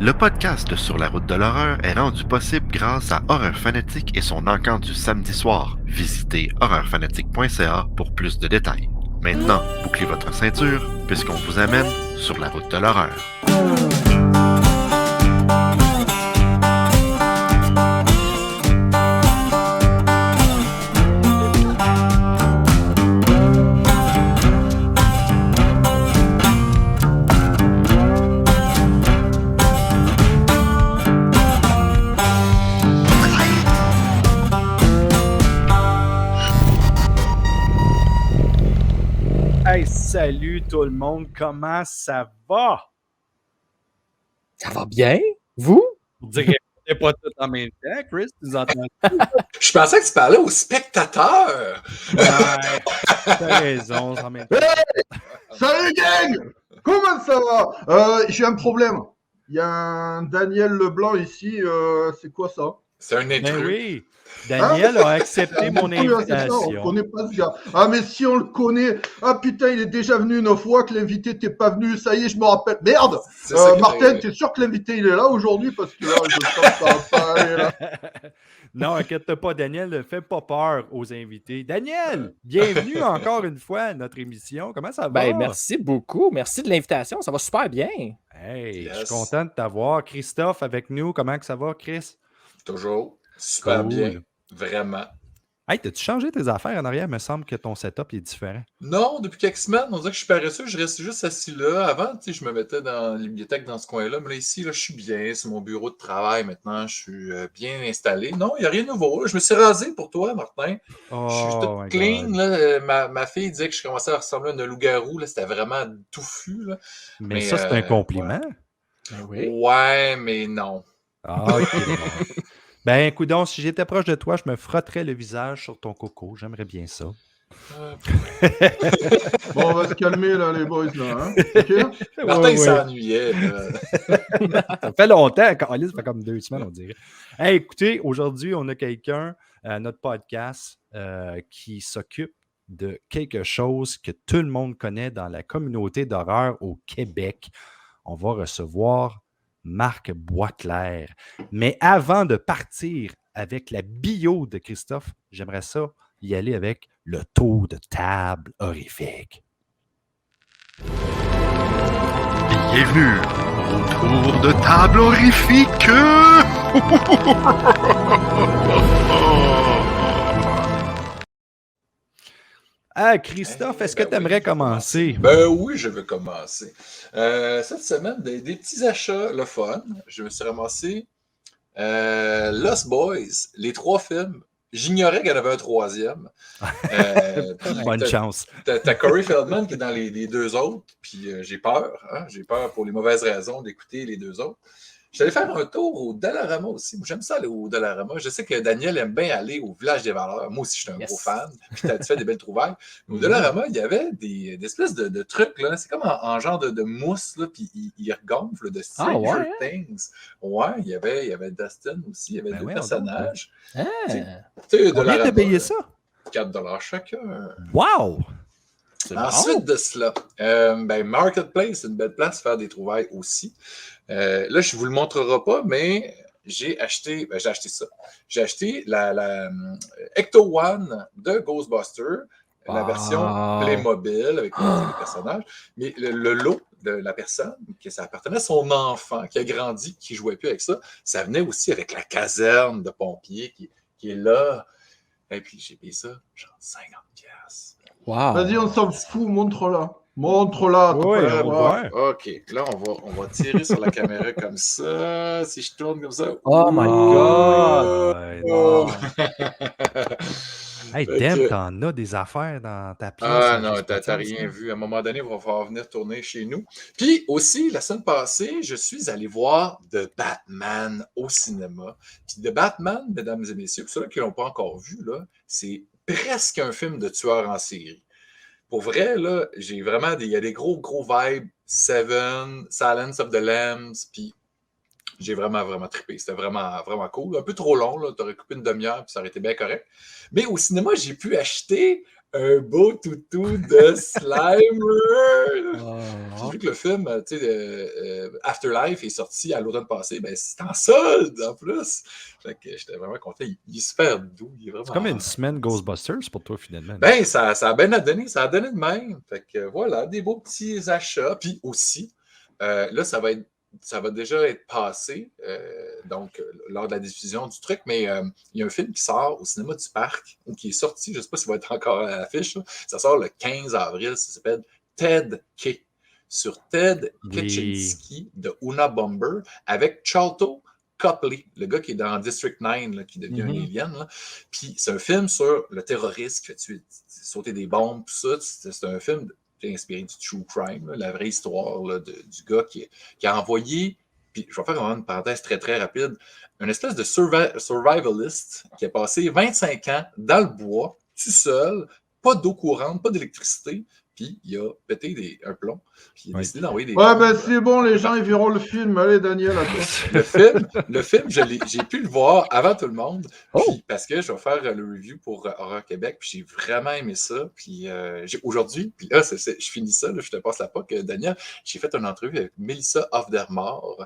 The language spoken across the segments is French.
Le podcast Sur la route de l'horreur est rendu possible grâce à Horreur Fanatique et son encamp du samedi soir. Visitez horreurfanatique.ca pour plus de détails. Maintenant, bouclez votre ceinture puisqu'on vous amène sur la route de l'horreur. Hey, salut tout le monde, comment ça va? Ça va bien? Vous? Vous direz pas tout en même temps, Chris, tu nous entends? Je pensais que tu parlais aux spectateurs. Ouais, t'as raison, en même temps. Hey, salut gang! Comment ça va? J'ai un problème. Il y a un Daniel Leblanc ici, c'est quoi ça? C'est un Ben intrus. oui, Daniel a accepté mon Oui, c'est ça, on invitation. connaît pas ce gars. Ah mais si on le connaît, ah putain il est déjà venu une fois que l'invité t'es pas venu, ça y est je me rappelle. Merde! C'est ça qui Martin, arrive. t'es sûr que l'invité il est là aujourd'hui? Parce que là je sens que ça va pas aller là. Non, inquiète pas, Daniel, ne fais pas peur aux invités. Daniel, bienvenue encore une fois à notre émission. Comment ça va? Ben, merci beaucoup. Merci de l'invitation. Ça va super bien. Hey, je suis Yes. content de t'avoir. Christophe avec nous, comment que ça va, Chris? Toujours. Super Cool. bien. Vraiment. Hey, t'as-tu changé tes affaires en arrière? Il me semble que ton setup est différent. Non, depuis quelques semaines, on dirait que je suis paresseux. Je reste juste assis là. Avant, tu sais, je me mettais dans la bibliothèque dans ce coin-là. Mais là, ici, là, je suis bien. C'est mon bureau de travail maintenant. Je suis bien installé. Non, il n'y a rien de nouveau. Là. Je me suis rasé pour toi, Martin. Je suis Oh, tout my clean. God. Là. Ma fille disait que je commençais à ressembler à un loup-garou. Là. C'était vraiment touffu. Là. Mais ça, c'est un compliment. Ben oui. Ouais, mais non. Ah, ok. Bon. Ben, coudonc, si j'étais proche de toi, je me frotterais le visage sur ton coco. J'aimerais bien ça. Bon on va se calmer là les boys là, hein? Ok? Martin, Ouais, il ouais. s'ennuyait. là. Ça fait longtemps. Ça fait comme 2 semaines, on dirait. Hey, écoutez, aujourd'hui, on a quelqu'un à notre podcast qui s'occupe de quelque chose que tout le monde connaît dans la communauté d'horreur au Québec. On va recevoir Marc Boisclair. Mais avant de partir avec la bio de Christophe, j'aimerais ça y aller avec le tour de table horrifique. Bienvenue au tour de table horrifique! Ah, Christophe, est-ce que Ben tu aimerais oui, je vais commencer? Ben oui, je veux commencer. Cette semaine, des petits achats, le fun. Je me suis ramassé Lost Boys, les 3 films. J'ignorais qu'il y en avait un troisième. Puis Bonne chance. t'as Corey Feldman qui est dans les 2 autres, puis j'ai peur. Hein? J'ai peur pour les mauvaises raisons d'écouter les 2 autres. Je suis allé faire un tour au Dollarama aussi. Moi, j'aime ça aller au Dollarama. Je sais que Daniel aime bien aller au Village des Valeurs. Moi aussi, je suis un Yes. gros fan. Puis tu fais des belles trouvailles. Mais au Dollarama, il y avait des espèces de trucs. Là. C'est comme en genre de mousse, là, puis il regonfle de Stranger ouais, hein? Things. Ouais, il y avait Dustin aussi. Il y avait Ben 2 ouais, personnages. Ah, Tu sais, Combien t'as payé ça? 4$ chacun. Wow! C'est Ensuite bon. de cela, Marketplace, c'est une belle place pour faire des trouvailles aussi. Là, je ne vous le montrerai pas, mais j'ai acheté ça. J'ai acheté la Ecto One de Ghostbusters, la version Wow. Playmobil avec les personnages. Mais le lot de la personne, que ça appartenait à son enfant qui a grandi, qui ne jouait plus avec ça, ça venait aussi avec la caserne de pompiers qui est là. Et puis, j'ai payé ça, genre 50$. Wow. Vas-y on s'en fout, montre-la. Montre-la, t'as Ouais, pas le on choix. va. OK, là, on va tirer sur la caméra comme ça. Si je tourne comme ça. Oh my God. Ouais, Oh. Hey, Fait Dem, que- t'en as des affaires dans ta pièce. Ah hein, non, juste pas t'as ça, rien ça. vu. À un moment donné, il va falloir venir tourner chez nous. Puis aussi, la semaine passée, je suis allé voir The Batman au cinéma. Puis The Batman, mesdames et messieurs, pour ceux qui ne l'ont pas encore vu, là, c'est presque un film de tueur en série. Pour vrai, là, j'ai vraiment il y a des gros vibes. Seven, Silence of the Lambs, puis j'ai vraiment trippé. C'était vraiment cool. Un peu trop long, là. T'aurais coupé une demi-heure, puis ça aurait été bien correct. Mais au cinéma, j'ai pu acheter un beau toutou de Slimer. J'ai Oh. vu que le film, tu sais, Afterlife est sorti à l'automne passé, ben c'est en solde en plus. Fait que j'étais vraiment content. Il est super doux, il est vraiment. C'est comme une semaine Ghostbusters pour toi, finalement. Ben, ça a bien donné, ça a donné de même. Fait que voilà, des beaux petits achats. Puis aussi, là, ça va déjà être passé, donc lors de la diffusion du truc, mais il y a un film qui sort au cinéma du parc, ou qui est sorti, je ne sais pas s'il va être encore à l'affiche, là. Ça sort le 15 avril, ça s'appelle Ted K. Sur Ted Kaczynski de Una Bomber, avec Charlton Copley, le gars qui est dans District 9, là, qui devient un alien. Là. Puis c'est un film sur le terroriste qui fait sauter des bombes, tout ça. C'est un film inspiré du true crime, là, la vraie histoire là, du gars qui a envoyé, puis je vais faire vraiment une parenthèse très très rapide, une espèce de survivalist qui a passé 25 ans dans le bois, tout seul, pas d'eau courante, pas d'électricité, puis il a pété un plomb, puis il a décidé d'envoyer des Ouais, bombes. ben c'est bon, les gens ils verront le film. Allez, Daniel, à toi. Le film, j'ai pu le voir avant tout le monde, puis parce que je vais faire le review pour Horreur Québec, puis j'ai vraiment aimé ça. Puis aujourd'hui, puis là, je finis ça, là, je te passe la POC, Daniel. J'ai fait une entrevue avec Melissa Ofdermore,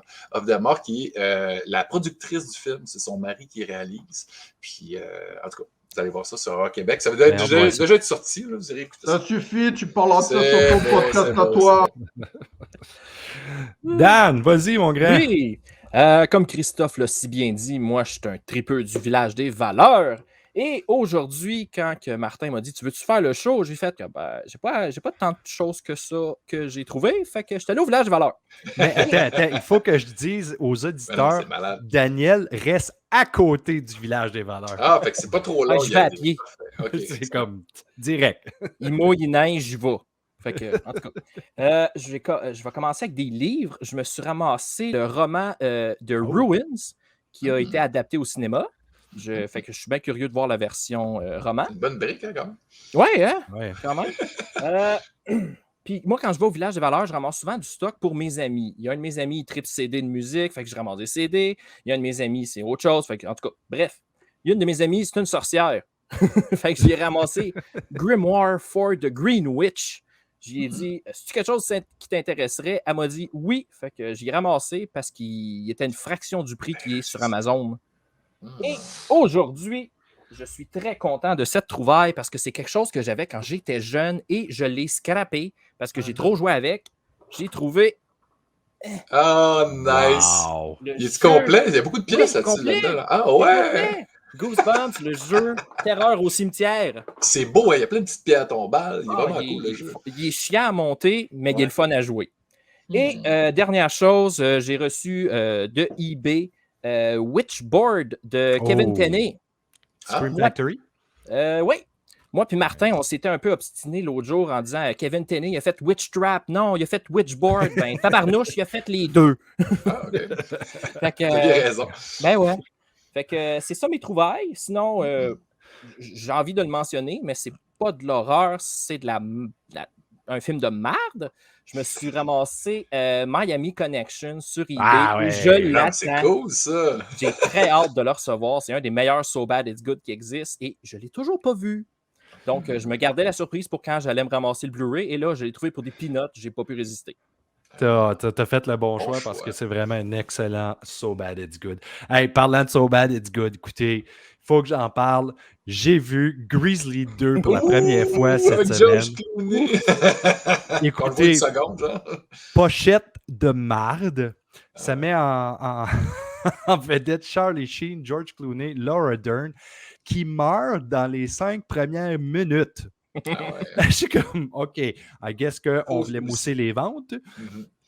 qui est la productrice du film. C'est son mari qui réalise. Puis en tout cas, vous allez voir ça sur Horreur Québec. Ça va déjà être sorti, là, vous irez écouter ça. Ça suffit, tu parleras de ça sur ton podcast à toi. Dan, vas-y, mon grand. Oui, comme Christophe l'a si bien dit, moi, je suis un tripeux du village des valeurs. Et aujourd'hui, quand que Martin m'a dit « Tu veux-tu faire le show? » J'ai fait que ben, j'ai pas tant de choses que ça que j'ai trouvé. Fait que je suis allé au village des valeurs. Mais attends, il faut que je dise aux auditeurs, c'est malade. Daniel reste à côté du village des valeurs. Ah, fait que c'est pas trop long. Je vais à pied. Okay, c'est comme direct. Il mouille, il neige, j'y vais. Fait que, en tout cas, je vais commencer avec des livres. Je me suis ramassé le roman de Ruins qui a été adapté au cinéma. Fait que je suis bien curieux de voir la version roman. C'est une bonne brique, hein, quand même. Ouais, hein? Ouais. Quand même. Puis moi, quand je vais au village des valeurs, je ramasse souvent du stock pour mes amis. Il y a un de mes amis, il tripe CD de musique, fait que je ramasse des CD. Il y a un de mes amis, c'est autre chose. Fait que, en tout cas, bref. Il y a une de mes amies, c'est une sorcière. Fait que j'ai ramassé Grimoire for the Green Witch. J'y ai dit, c'est-tu quelque chose qui t'intéresserait? Elle m'a dit oui. Fait que j'ai ramassé parce qu'il était une fraction du prix qui est sur Amazon. Et aujourd'hui, je suis très content de cette trouvaille parce que c'est quelque chose que j'avais quand j'étais jeune et je l'ai scrappé parce que j'ai trop joué avec. J'ai trouvé. Ah, nice. Wow. Il est complet? Il y a beaucoup de pièces là-dedans. Là. Ah, ouais. Goosebumps, le jeu Terreur au cimetière. C'est beau, hein? Il y a plein de petites pierres tombales. Il est vraiment cool, le jeu. Il est chiant à monter, mais il est le fun à jouer. Et dernière chose, j'ai reçu de eBay Witchboard de Kevin Tenney. Scream Factory? Oui. Moi puis Martin, on s'était un peu obstinés l'autre jour en disant Kevin Tenney, il a fait Witch Trap. Non, il a fait Witchboard. Ben, tabarnouche, il a fait les deux. Ah, OK. Fait que, t'as bien raison. Ben ouais. Fait que c'est ça mes trouvailles. Sinon, j'ai envie de le mentionner, mais c'est pas de l'horreur, c'est de un film de merde. Je me suis ramassé Miami Connection sur eBay. Ah ouais. Je l'attends. C'est cool, ça. J'ai très hâte de le recevoir. C'est un des meilleurs So Bad It's Good qui existe et je l'ai toujours pas vu. Donc, je me gardais la surprise pour quand j'allais me ramasser le Blu-ray et là, je l'ai trouvé pour des peanuts. J'ai pas pu résister. T'as fait le bon choix parce que c'est vraiment un excellent So Bad It's Good. Hey, parlant de So Bad It's Good, écoutez, il faut que j'en parle. J'ai vu Grizzly 2 pour la première fois cette semaine. Écoutez, une seconde, genre. Pochette de marde. Ça met en vedette Charlie Sheen, George Clooney, Laura Dern, qui meurt dans les 5 premières minutes. Ah ouais. Je suis comme, OK, I guess qu'on voulait mousser les ventes.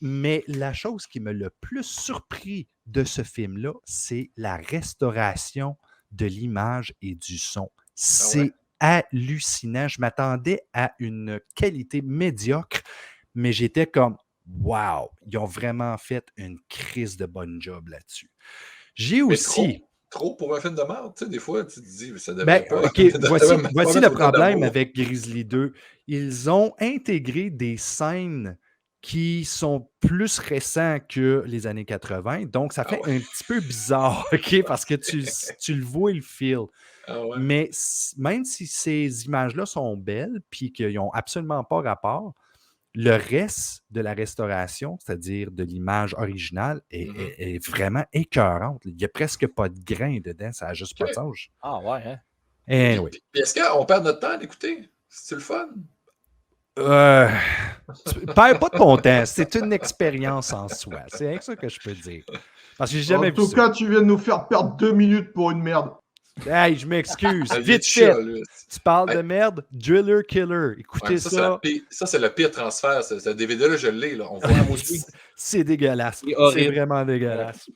Mais la chose qui m'a le plus surpris de ce film-là, c'est la restauration de l'image et du son. C'est hallucinant. Je m'attendais à une qualité médiocre, mais j'étais comme, wow, ils ont vraiment fait une crise de bonne job là-dessus. J'ai aussi... Trop pour un film de merde, tu sais, des fois, tu te dis, ça devrait pas. OK, voici le problème avec Grizzly 2. Ils ont intégré des scènes qui sont plus récents que les années 80, donc ça fait un petit peu bizarre, OK, parce que tu le vois, le feel. Ah ouais. Mais même si ces images-là sont belles puis qu'ils n'ont absolument pas rapport, le reste de la restauration, c'est-à-dire de l'image originale, est vraiment écœurante. Il n'y a presque pas de grain dedans, ça n'a juste pas de OK. sens. Ah ouais, hein? Anyway. Puis est-ce qu'on perd notre temps à l'écouter? C'est le fun? Tu perds pas ton temps, c'est une expérience en soi. C'est rien que ça que je peux dire. Parce que j'ai jamais En vu tout ça. cas, tu viens de nous faire perdre 2 minutes pour une merde. Hey, je m'excuse. La vie de Vite fait. chat, lui. Tu parles Hey. de merde, Driller Killer. Écoutez Ouais, ça. ça, c'est le pire transfert. Ce DVD-là, je l'ai. Là. On voit Moi aussi. C'est dégueulasse. C'est horrible. C'est vraiment dégueulasse.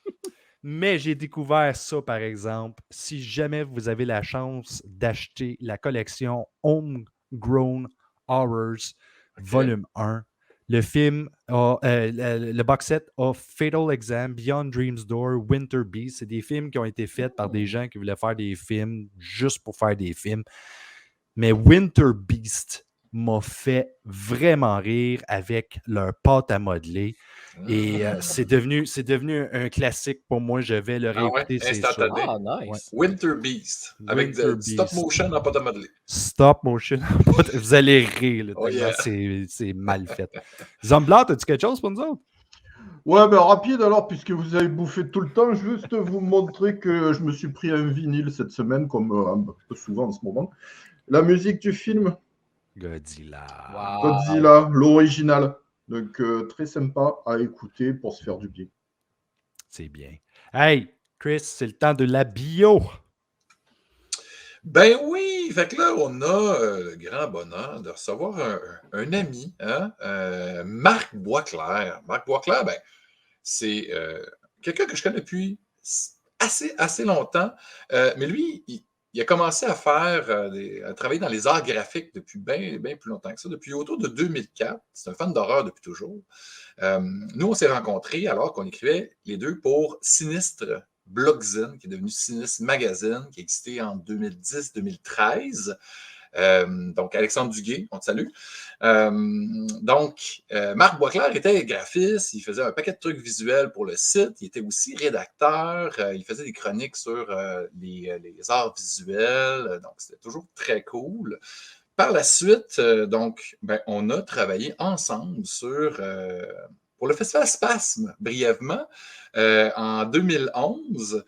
Mais j'ai découvert ça, par exemple. Si jamais vous avez la chance d'acheter la collection Homegrown Horrors, volume 1, le film, le box set a Fatal Exam, Beyond Dream's Door, Winter Beast. C'est des films qui ont été faits par des gens qui voulaient faire des films juste pour faire des films. Mais Winter Beast m'a fait vraiment rire avec leur pâte à modeler. Et c'est devenu un classique pour moi. Je vais le réécouter, c'est sûr. instantané. Ah, nice. Winter Beast. Avec Winter du stop Beast. motion en pâte à modeler. Stop motion. Vous allez rire, là, Oh, tellement yeah. c'est mal fait. Zomblat, as-tu quelque chose pour nous autres? Ouais, ben rapide alors, puisque vous avez bouffé tout le temps, juste vous montrer que je me suis pris un vinyle cette semaine, comme un peu souvent en ce moment. La musique du film, Godzilla. Wow. Godzilla, l'original. Donc très sympa à écouter pour se faire du bien. C'est bien. Hey, Chris, c'est le temps de la bio. Ben oui, fait que là, on a le grand bonheur de recevoir un ami, hein, Marc Boisclair. Marc Boisclair, ben, c'est quelqu'un que je connais depuis assez longtemps, mais lui, il a commencé à à travailler dans les arts graphiques depuis bien plus longtemps que ça, depuis autour de 2004. C'est un fan d'horreur depuis toujours. Nous, on s'est rencontrés alors qu'on écrivait les deux pour Sinistre Blogzine, qui est devenu Sinistre Magazine, qui a existé en 2010-2013. Donc, Alexandre Duguay, on te salue. Marc Boisclair était graphiste, il faisait un paquet de trucs visuels pour le site, il était aussi rédacteur, il faisait des chroniques sur les arts visuels, donc c'était toujours très cool. Par la suite, on a travaillé ensemble pour le Festival Spasme, brièvement. En 2011,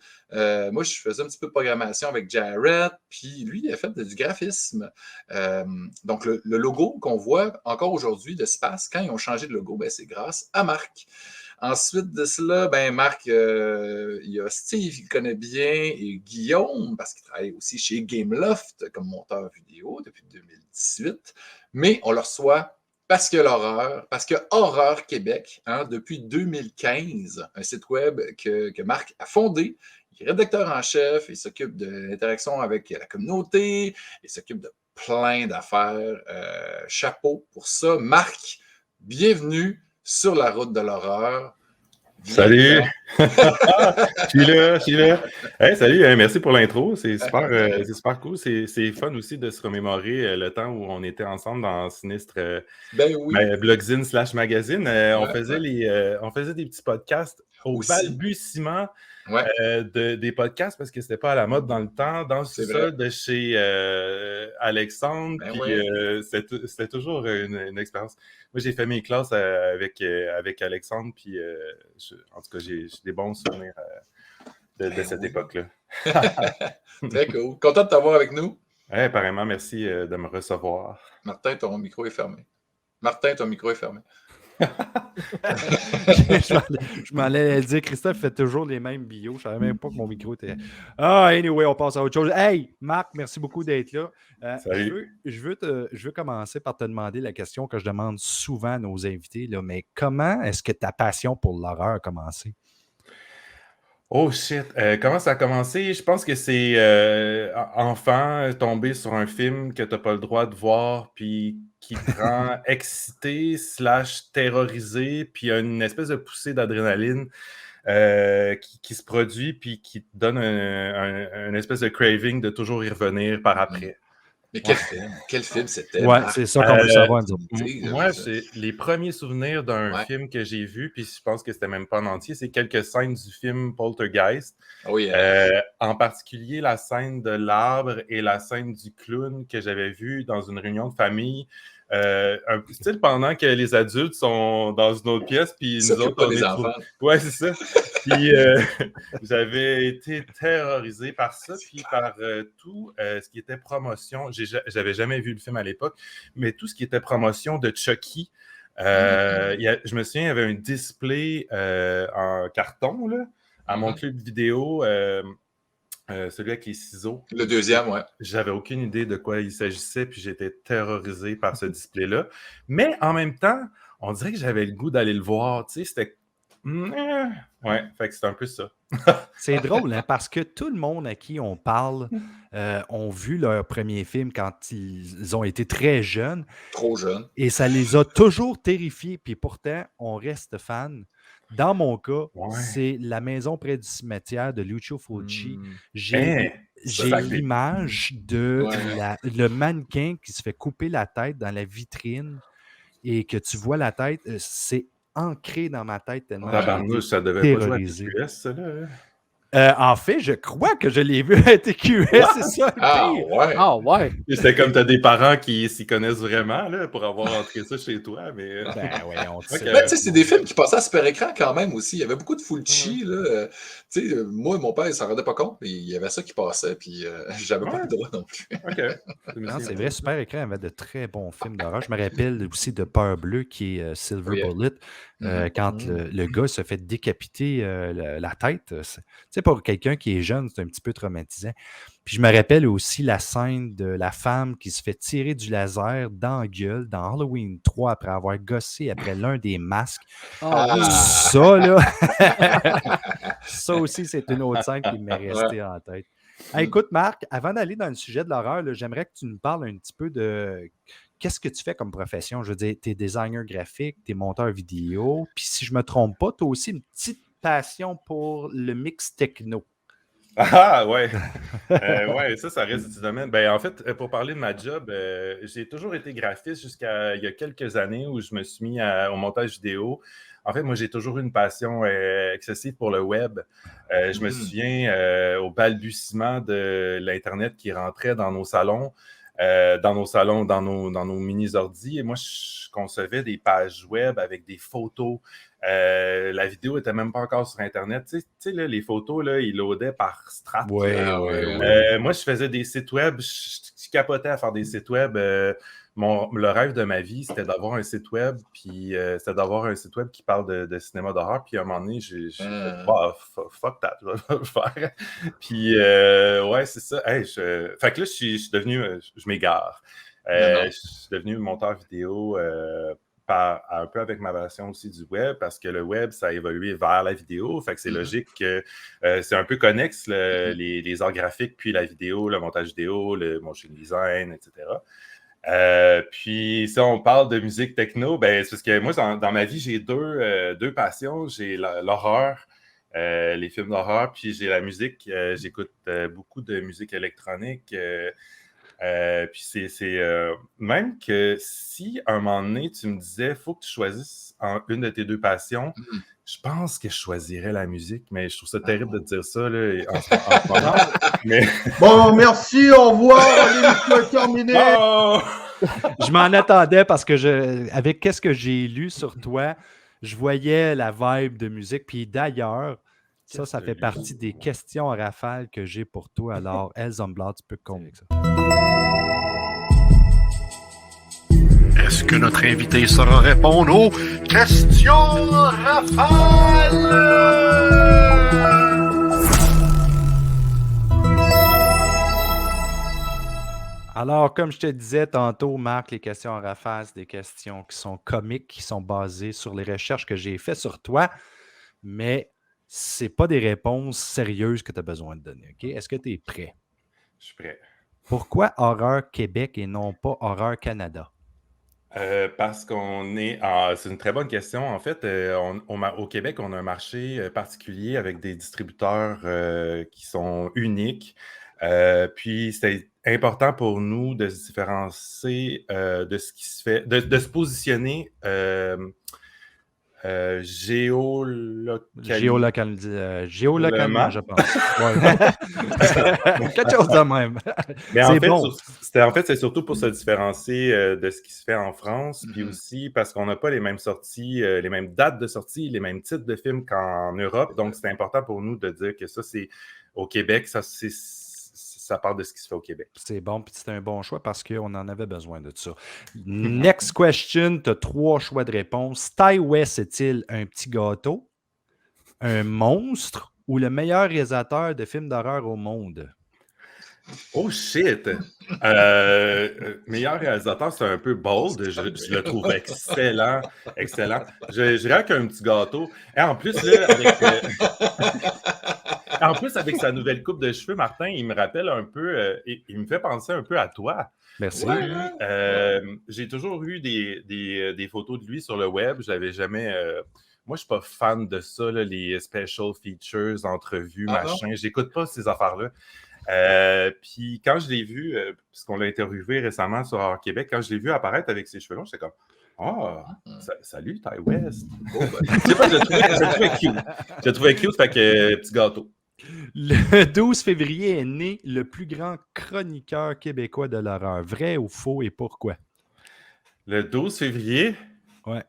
moi, je faisais un petit peu de programmation avec Jarrett, puis lui, il a fait du graphisme. Donc, le logo qu'on voit encore aujourd'hui de Space, quand ils ont changé de logo, c'est grâce à Marc. Ensuite de cela, Marc, il y a Steve, il le connaît bien, et Guillaume, parce qu'il travaille aussi chez Gameloft comme monteur vidéo depuis 2018. Mais on le reçoit parce que l'horreur, parce que Horreur Québec, hein, depuis 2015, un site web que Marc a fondé. Il est rédacteur en chef, il s'occupe de l'interaction avec la communauté, il s'occupe de plein d'affaires. Chapeau pour ça. Marc, bienvenue sur la route de l'horreur. Salut! Je suis là. Hey, salut, merci pour l'intro. C'est super cool. C'est fun aussi de se remémorer le temps où on était ensemble dans Sinistre Blogzine / magazine. On faisait des petits podcasts au balbutiement des podcasts parce que c'était pas à la mode dans le temps, dans le sous-sol de chez Alexandre. C'était toujours une expérience. Moi, j'ai fait mes classes avec Alexandre, puis en tout cas, j'ai des bons souvenirs de cette époque-là. Très cool. Content de t'avoir avec nous. Ouais, apparemment, merci de me recevoir. Martin, ton micro est fermé. Je m'en allais dire, Christophe fait toujours les mêmes bios. Je savais même pas que mon micro était. Anyway, on passe à autre chose. Hey, Marc, merci beaucoup d'être là. Salut. Je veux commencer par te demander la question que je demande souvent à nos invités, là, mais comment est-ce que ta passion pour l'horreur a commencé? Oh shit! Comment ça a commencé? Je pense que c'est enfant, tomber sur un film que tu n'as pas le droit de voir, puis qui te rend excité / terrorisé, puis il y a une espèce de poussée d'adrénaline qui se produit, puis qui te donne une espèce de craving de toujours y revenir par après. Mais quel film c'était? Ouais, Marc? c'est ça qu'on veut savoir, nous autres. Moi, c'est les premiers souvenirs d'un Ouais. film que j'ai vu, puis je pense que c'était même pas en entier, c'est quelques scènes du film Poltergeist. Oui, En particulier la scène de l'arbre et la scène du clown que j'avais vu dans une réunion de famille. Un peu style pendant que les adultes sont dans une autre pièce, puis ça nous s'occupe autres, pas on des est enfants. Ouais, c'est ça. Puis j'avais été terrorisé par ça, puis par tout ce qui était promotion. J'avais jamais vu le film à l'époque, mais tout ce qui était promotion de Chucky. Je me souviens, il y avait un display en carton là, à mon club vidéo. Celui avec les ciseaux. Le deuxième, ouais. J'avais aucune idée de quoi il s'agissait, puis j'étais terrorisé par ce display-là. Mais en même temps, on dirait que j'avais le goût d'aller le voir. Tu sais, c'était... Ouais, fait que c'est un peu ça. C'est drôle, hein, parce que tout le monde à qui on parle ont vu leur premier film quand ils ont été très jeunes. Trop jeune. Et ça les a toujours terrifiés. Puis pourtant, on reste fan. Dans mon cas, c'est La maison près du cimetière de Lucio Fulci. J'ai l'image de le mannequin qui se fait couper la tête dans la vitrine et que tu vois la tête. C'est ancré dans ma tête tellement Tabarnouche, ça devait pas jouer à TQS, ça, là. En fait, je crois que je l'ai vu à TQS, c'est ça le pire. Ouais. Ah ouais. C'était comme t'as des parents qui s'y connaissent vraiment là, pour avoir entré ça chez toi, mais... Ben ouais, on sait. Ben, tu sais, c'est des films qui passaient à super écran quand même aussi. Il y avait beaucoup de Fulci, là. Tu sais, moi, mon père, il s'en rendait pas compte, mais il y avait ça qui passait, puis j'avais pas le droit non plus. Non, c'est vrai, Super Écran avait de très bons films d'horreur. Je me rappelle aussi de Peur Bleue, qui est Silver Bullet, quand le gars se fait décapiter la tête. Tu sais, pour quelqu'un qui est jeune, c'est un petit peu traumatisant. Puis je me rappelle aussi la scène de la femme qui se fait tirer du laser dans la gueule dans Halloween 3 après avoir gossé après l'un des masques. Ça, là, ça aussi, c'est une autre scène qui m'est restée en tête. Hey, écoute, Marc, avant d'aller dans le sujet de l'horreur, là, j'aimerais que tu nous parles un petit peu de qu'est-ce que tu fais comme profession. Je veux dire, tu es designer graphique, tu es monteur vidéo, puis si je ne me trompe pas, tu as aussi une petite passion pour le mix techno. Ah, ouais. Ouais, ça reste du domaine. Ben, en fait, pour parler de ma job, j'ai toujours été graphiste jusqu'à il y a quelques années où je me suis mis au montage vidéo. En fait, moi, j'ai toujours eu une passion excessive pour le web. Je me souviens au balbutiement de l'Internet qui rentrait dans nos salons, dans nos mini-ordis. Et moi, je concevais des pages web avec des photos. La vidéo n'était même pas encore sur Internet. Tu sais là, les photos, là, ils loadaient par strat. Moi, je faisais des sites web. Je capotais à faire des sites web. Le rêve de ma vie, c'était d'avoir un site web, puis c'était d'avoir un site web qui parle de cinéma d'horreur. Puis à un moment donné, j'ai fait fuck that, je vais le faire. Puis ouais, c'est ça. Hey, fait que là, je suis devenu, je m'égare. Je suis devenu monteur vidéo un peu avec ma passion aussi du web, parce que le web, ça a évolué vers la vidéo. Fait que c'est logique que c'est un peu connexe, les arts graphiques, puis la vidéo, le montage vidéo, le motion design, etc. Puis si on parle de musique techno, ben, c'est parce que moi, dans ma vie, j'ai deux passions. J'ai l'horreur, les films d'horreur, puis j'ai la musique. J'écoute beaucoup de musique électronique. Puis c'est même que si à un moment donné, tu me disais, faut que tu choisisses une de tes deux passions, je pense que je choisirais la musique, mais je trouve ça terrible de dire ça là, en ce moment. Mais... Bon, merci, au revoir, l'émission est terminée. Je m'en attendais parce que avec qu'est-ce que j'ai lu sur toi, je voyais la vibe de musique. Puis d'ailleurs, ça fait partie des questions à rafale que j'ai pour toi. Alors, Elzonblad, tu peux compter avec ça. Est-ce que notre invité saura répondre aux questions rafales? Alors, comme je te disais tantôt, Marc, les questions en rafale, c'est des questions qui sont comiques, qui sont basées sur les recherches que j'ai faites sur toi, mais ce n'est pas des réponses sérieuses que tu as besoin de donner. Okay? Est-ce que tu es prêt? Je suis prêt. Pourquoi Horreur Québec et non pas Horreur Canada? Parce qu'on est... c'est une très bonne question. En fait, au Québec, on a un marché particulier avec des distributeurs qui sont uniques. Puis c'était important pour nous de se différencier de ce qui se fait, de se positionner géolocalement, je pense. Ouais. Quelque chose de même. Mais C'est bon. c'est surtout pour se différencier de ce qui se fait en France, puis aussi parce qu'on n'a pas les mêmes sorties, les mêmes dates de sortie, les mêmes titres de films qu'en Europe. Donc, c'est important pour nous de dire que ça, c'est au Québec, ça part de ce qui se fait au Québec. C'est bon, puis c'est un bon choix parce qu'on en avait besoin de ça. Next question, tu as 3 choix de réponse. Ty West est-il un petit gâteau, un monstre ou le meilleur réalisateur de films d'horreur au monde? Oh shit! Meilleur réalisateur, c'est un peu bold. Je le trouve excellent. Excellent. Je dirais qu'un petit gâteau. Et en plus, là, avec sa nouvelle coupe de cheveux, Martin, il me rappelle un peu, il me fait penser un peu à toi. Merci. J'ai toujours eu des photos de lui sur le web. Je l'avais jamais. Moi, je suis pas fan de ça, là, les special features, entrevues, machin. J'écoute pas ces affaires-là. Puis quand je l'ai vu, puisqu'on l'a interviewé récemment sur Horror Québec, quand je l'ai vu apparaître avec ses cheveux longs, j'étais comme salut Ty West. Je sais pas, je le trouvais cute. Je le trouvais cute, fait que petit gâteau. Le 12 février est né le plus grand chroniqueur québécois de l'horreur. Vrai ou faux et pourquoi? Le 12 février? Ouais.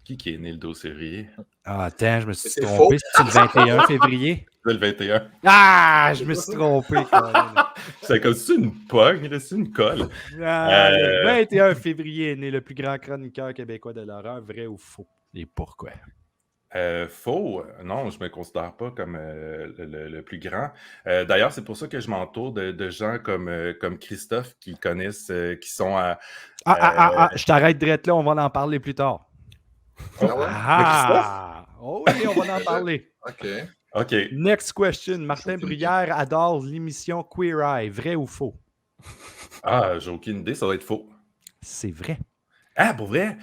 Qui est né le 12 février? Ah, attends, je me suis trompé. C'est le 21 février? C'est le 21. Ah, je me suis trompé. C'est comme si c'est une pogne, c'est une colle. Le 21 février est né le plus grand chroniqueur québécois de l'horreur. Vrai ou faux? Et pourquoi? Faux. Non, je ne me considère pas comme le plus grand. D'ailleurs, c'est pour ça que je m'entoure de gens comme Christophe qui connaissent, qui sont à... je t'arrête direct là, on va en parler plus tard. Oh oui, on va en parler. OK. Next question. Martin Bruyère adore l'émission Queer Eye. Vrai ou faux? J'ai aucune idée, ça doit être faux. C'est vrai. Ah, pour vrai?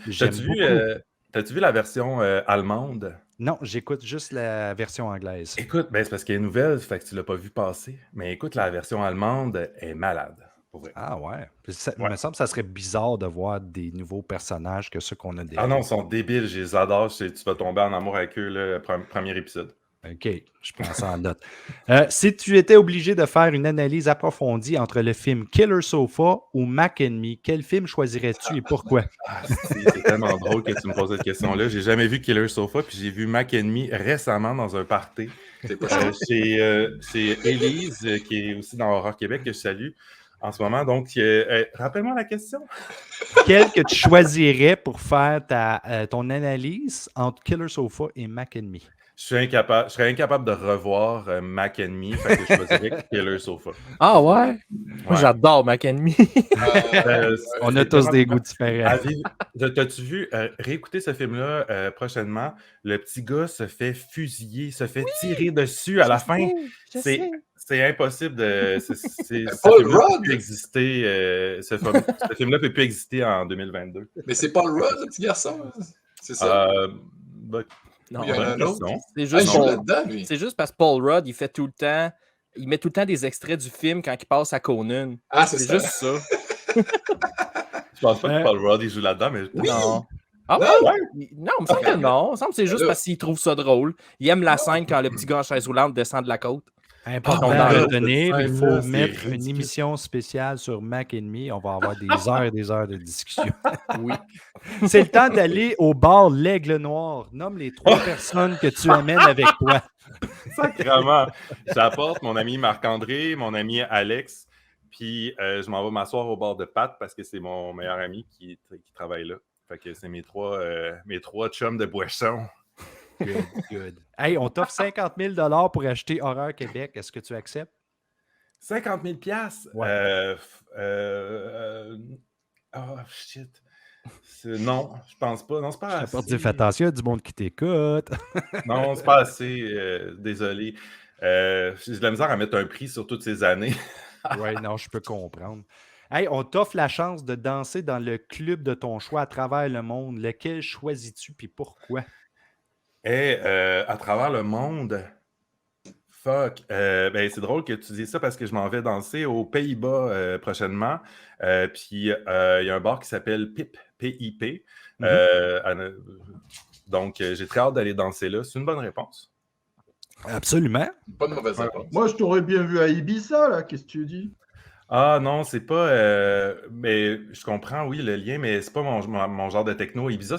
T'as-tu vu la version allemande? Non, j'écoute juste la version anglaise. Écoute, c'est parce qu'elle est nouvelle, fait que tu l'as pas vu passer. Mais écoute, la version allemande est malade. Pour vrai. Ah ouais. Il me semble que ça serait bizarre de voir des nouveaux personnages que ceux qu'on a déjà. Ah non, ils sont débiles, je les adore. Tu vas tomber en amour avec eux, le premier épisode. OK, je prends ça en note. Si tu étais obligé de faire une analyse approfondie entre le film Killer Sofa ou Mac and Me, quel film choisirais-tu et pourquoi? C'est tellement drôle que tu me poses cette question-là. J'ai jamais vu Killer Sofa, puis j'ai vu Mac and Me récemment dans un party. C'est Élise, qui est aussi dans Horror Québec, que je salue en ce moment. Donc, rappelle-moi la question. Quel que tu choisirais pour faire ton analyse entre Killer Sofa et Mac and Me? Je serais incapable de revoir Mac and Me, fait que je choisirais Killer Sofa. Ah ouais? Moi, j'adore Mac and Me. On a tous des goûts différents. T'as-tu vu, réécouter ce film-là prochainement, le petit gars se fait fusiller, se fait tirer dessus à la fin. C'est impossible de... Paul Rudd peut plus exister, ce film-là ne peut plus exister en 2022. Mais c'est Paul Rudd, le petit garçon. C'est ça? Non, il y en a un autre. C'est juste parce que Paul Rudd, il met tout le temps des extraits du film quand il passe à Conan. C'est juste ça. Je pense pas que Paul Rudd il joue là-dedans, mais non. Ah ouais? Non, il me semble que non. Il me semble que c'est juste parce qu'il trouve ça drôle. Il aime la scène quand le petit gars en chaise roulante descend de la côte. Important de retenir, il faut mettre une émission spéciale sur Mac and Me. On va avoir des heures et des heures de discussion. Oui. C'est le temps d'aller au bar L'Aigle Noir. Nomme les 3 personnes que tu amènes avec toi. Sacrément. J'apporte mon ami Marc-André, mon ami Alex, puis je m'en vais m'asseoir au bord de Pat parce que c'est mon meilleur ami qui travaille là. Fait que c'est mes trois chums de boisson. Good. Hey, on t'offre 50 000 pour acheter Horreur Québec. Est-ce que tu acceptes? 50 000 Ouais. Shit. Non, je pense pas. Non, c'est pas assez. Dire, fais attention, il y a du monde qui t'écoute. Non, c'est pas assez. Désolé. J'ai de la misère à mettre un prix sur toutes ces années. Oui, non, je peux comprendre. Hey, on t'offre la chance de danser dans le club de ton choix à travers le monde. Lequel choisis-tu et pourquoi? À travers le monde, Fuck. Ben, c'est drôle que tu dises ça parce que je m'en vais danser aux Pays-Bas prochainement. Puis il y a un bar qui s'appelle PIP, P-I-P. Donc, j'ai très hâte d'aller danser là. C'est une bonne réponse. Absolument. Pas de mauvaise réponse. Moi, je t'aurais bien vu à Ibiza, là. Qu'est-ce que tu dis? Ah non, c'est pas. Mais je comprends, oui, le lien, mais c'est pas mon genre de techno. Ibiza,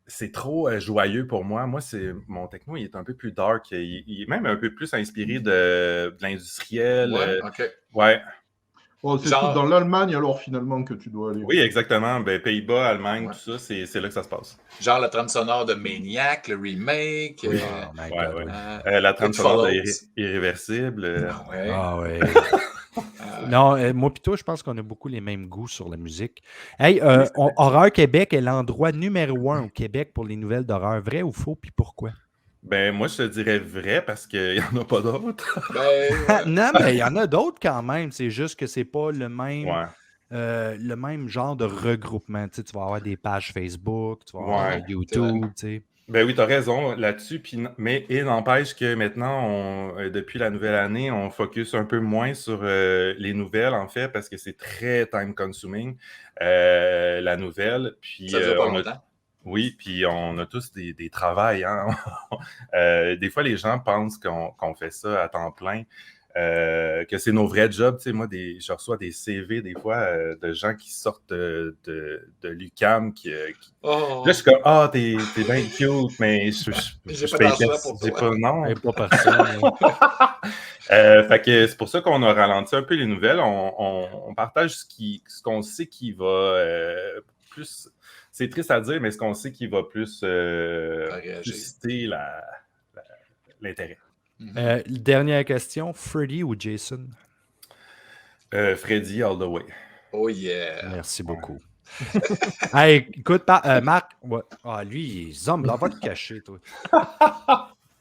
c'est trop joyeux pour moi. Moi, mon techno, il est un peu plus dark. Il est même un peu plus inspiré de l'industriel. Ouais, OK. Ouais. Oh, c'est Genre- tout dans l'Allemagne, alors, finalement, que tu dois aller. Oui, exactement. Ben, Pays-Bas, Allemagne, Ouais. tout ça, c'est là que ça se passe. Genre la trame sonore de Maniac, le remake. Oui. Oh my Ouais, God, ouais. oui. La trame It sonore de Follows. Irréversible. Ah ouais. Ah ouais. Ah, Non, moi pis toi, je pense qu'on a beaucoup les mêmes goûts sur la musique. Hey, Horreur Québec est l'endroit numéro 1 au Québec pour les nouvelles d'horreur. Vrai ou faux, puis pourquoi? Ben, moi, je te dirais vrai parce qu'il n'y en a pas d'autres. Non, mais il y en a d'autres quand même. C'est juste que c'est pas le même, Ouais. le même genre de regroupement. Tu sais, tu vas avoir des pages Facebook, tu vas avoir Ouais, YouTube, tu sais. Ben oui, tu as raison là-dessus. Mais n'empêche que maintenant, depuis la nouvelle année, on focus un peu moins sur les nouvelles, en fait, parce que c'est très time-consuming, la nouvelle. Puis, ça dure pas longtemps. oui, puis on a tous des travails. Hein? Des fois, les gens pensent qu'on fait ça à temps plein. Que c'est nos vrais jobs. Tu sais, moi, je reçois des CV des fois de gens qui sortent de l'UQAM Oh, Là, je suis comme, ah, t'es bien cute, mais J'ai je pas paye d'argent personne. pour J'ai toi. pas, non. Hey, pas personne. là. Fait que c'est pour ça qu'on a ralenti un peu les nouvelles. On partage ce qu'on sait qui va plus. C'est triste à dire, mais ce qu'on sait qui va plus réagir. susciter l'intérêt. Dernière question, Freddy ou Jason? Freddy all the way. Oh yeah. Merci beaucoup. Hey, écoute, Marc, ouais. Ah, lui, il est zombie, va te cacher, toi.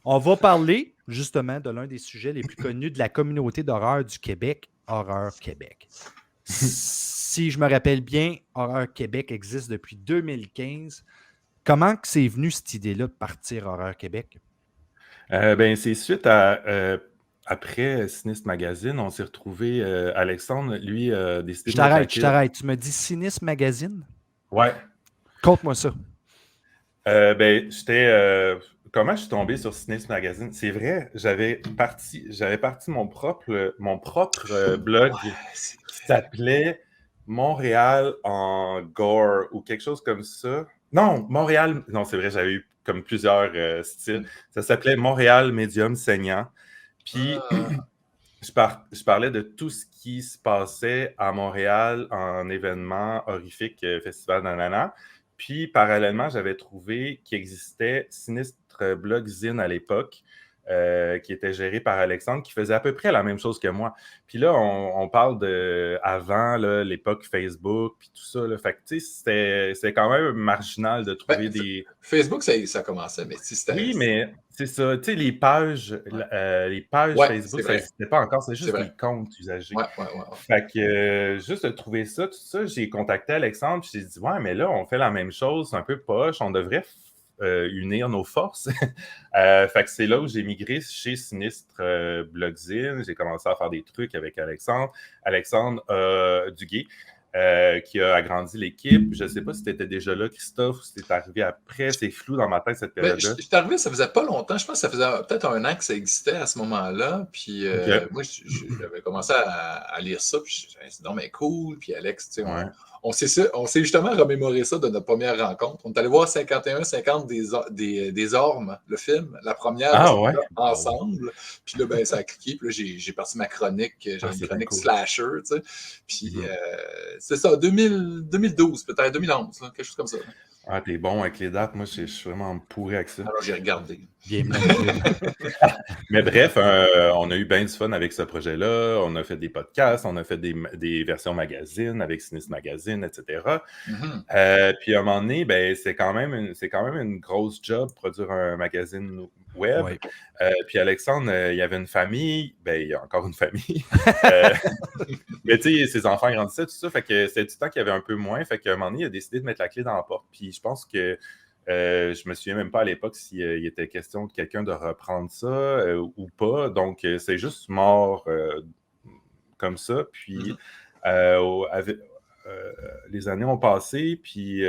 On va parler justement de l'un des sujets les plus connus de la communauté d'horreur du Québec, Horreur Québec. Si je me rappelle bien, Horreur Québec existe depuis 2015. Comment que c'est venu cette idée-là de partir Horreur Québec? Ben, c'est suite à. Après Sinistre Magazine, on s'est retrouvé. Alexandre, lui, a décidé Je de t'arrête, m'attaquer. je t'arrête. Tu me dis Sinistre Magazine? Ouais. Conte-moi ça. Ben, comment je suis tombé sur Sinistre Magazine? C'est vrai, j'avais parti mon propre blog Ouais, c'est qui s'appelait Montréal en gore ou quelque chose comme ça. Non, Montréal. Non, c'est vrai, j'avais eu comme plusieurs styles. Ça s'appelait Montréal Médium Saignant. Puis, je parlais de tout ce qui se passait à Montréal en événement horrifique, festival Nanana. Puis, parallèlement, j'avais trouvé qu'il existait Sinistre Blog Zine à l'époque, qui était géré par Alexandre, qui faisait à peu près la même chose que moi. Puis là, on parle de avant l'époque Facebook, puis tout ça. Là. Fait que, tu sais, c'était quand même marginal de trouver des... Facebook, ça commençait, mais c'était... Oui, mais c'est ça. Tu sais, les pages Ouais, Facebook, c'est ça vrai. n'existait pas encore. C'est juste vrai. des comptes usagés. Ouais. Fait que juste de trouver ça, tout ça, j'ai contacté Alexandre, puis j'ai dit, ouais, mais là, on fait la même chose, c'est un peu poche, on devrait unir nos forces. Fait que c'est là où j'ai migré chez Sinistre Blogzine. J'ai commencé à faire des trucs avec Alexandre Duguay, qui a agrandi l'équipe. Je ne sais pas si tu étais déjà là, Christophe, ou si tu es arrivé après. C'est flou dans ma tête, cette période-là. Je suis arrivé, ça faisait pas longtemps. Je pense que ça faisait peut-être 1 an que ça existait à ce moment-là. Puis moi, j'avais commencé à lire ça. Puis je disais, c'est donc bien cool. Puis Alex, tu sais, on s'est justement remémoré ça de notre première rencontre. On est allé voir 51-50 des Ormes, le film, la première ensemble. Puis là, ben, ça a cliqué. Puis là, j'ai parti ma chronique. J'avais une chronique slasher, tu sais. Puis c'est ça, 2012, peut-être 2011, là, quelque chose comme ça. Ah, t'es bon avec les dates. Moi, je suis vraiment pourri avec ça. Alors, j'ai regardé. Mais bref, on a eu bien du fun avec ce projet-là. On a fait des podcasts, on a fait des versions magazines avec Sinistre Magazine, etc. Puis à un moment donné, ben, c'est quand même une grosse job produire un magazine web. Oui. Puis Alexandre, il y avait une famille. Ben, il y a encore une famille. Mais tu sais, ses enfants grandissaient, tout ça. Fait que c'était du temps qu'il y avait un peu moins. Fait qu'à un moment donné, il a décidé de mettre la clé dans la porte. Puis je pense que Je me souviens même pas à l'époque s'il était question de quelqu'un de reprendre ça ou pas. Donc, c'est juste mort comme ça. Puis, les années ont passé, puis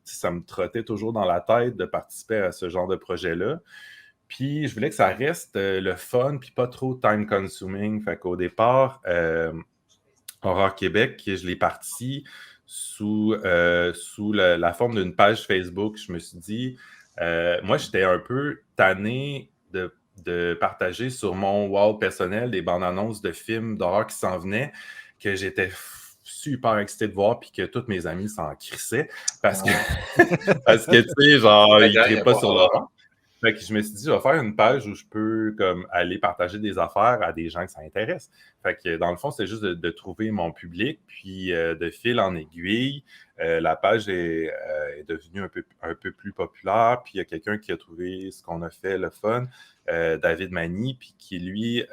ça me trottait toujours dans la tête de participer à ce genre de projet-là. Puis, je voulais que ça reste le fun, puis pas trop time-consuming. Fait qu'au départ, Horreur Québec, je l'ai parti sous la forme d'une page Facebook. Je me suis dit, moi, j'étais un peu tanné de partager sur mon wall personnel des bandes annonces de films d'horreur qui s'en venaient, que j'étais super excité de voir, puis que tous mes amis s'en crissaient, parce que, tu sais, genre, ils ne pas sur l'horreur. Fait que je me suis dit, je vais faire une page où je peux comme, aller partager des affaires à des gens que ça intéresse. Fait que dans le fond, c'est juste de trouver mon public, puis de fil en aiguille, la page est devenue un peu plus populaire, puis il y a quelqu'un qui a trouvé ce qu'on a fait, le fun, David Mani, puis qui, lui,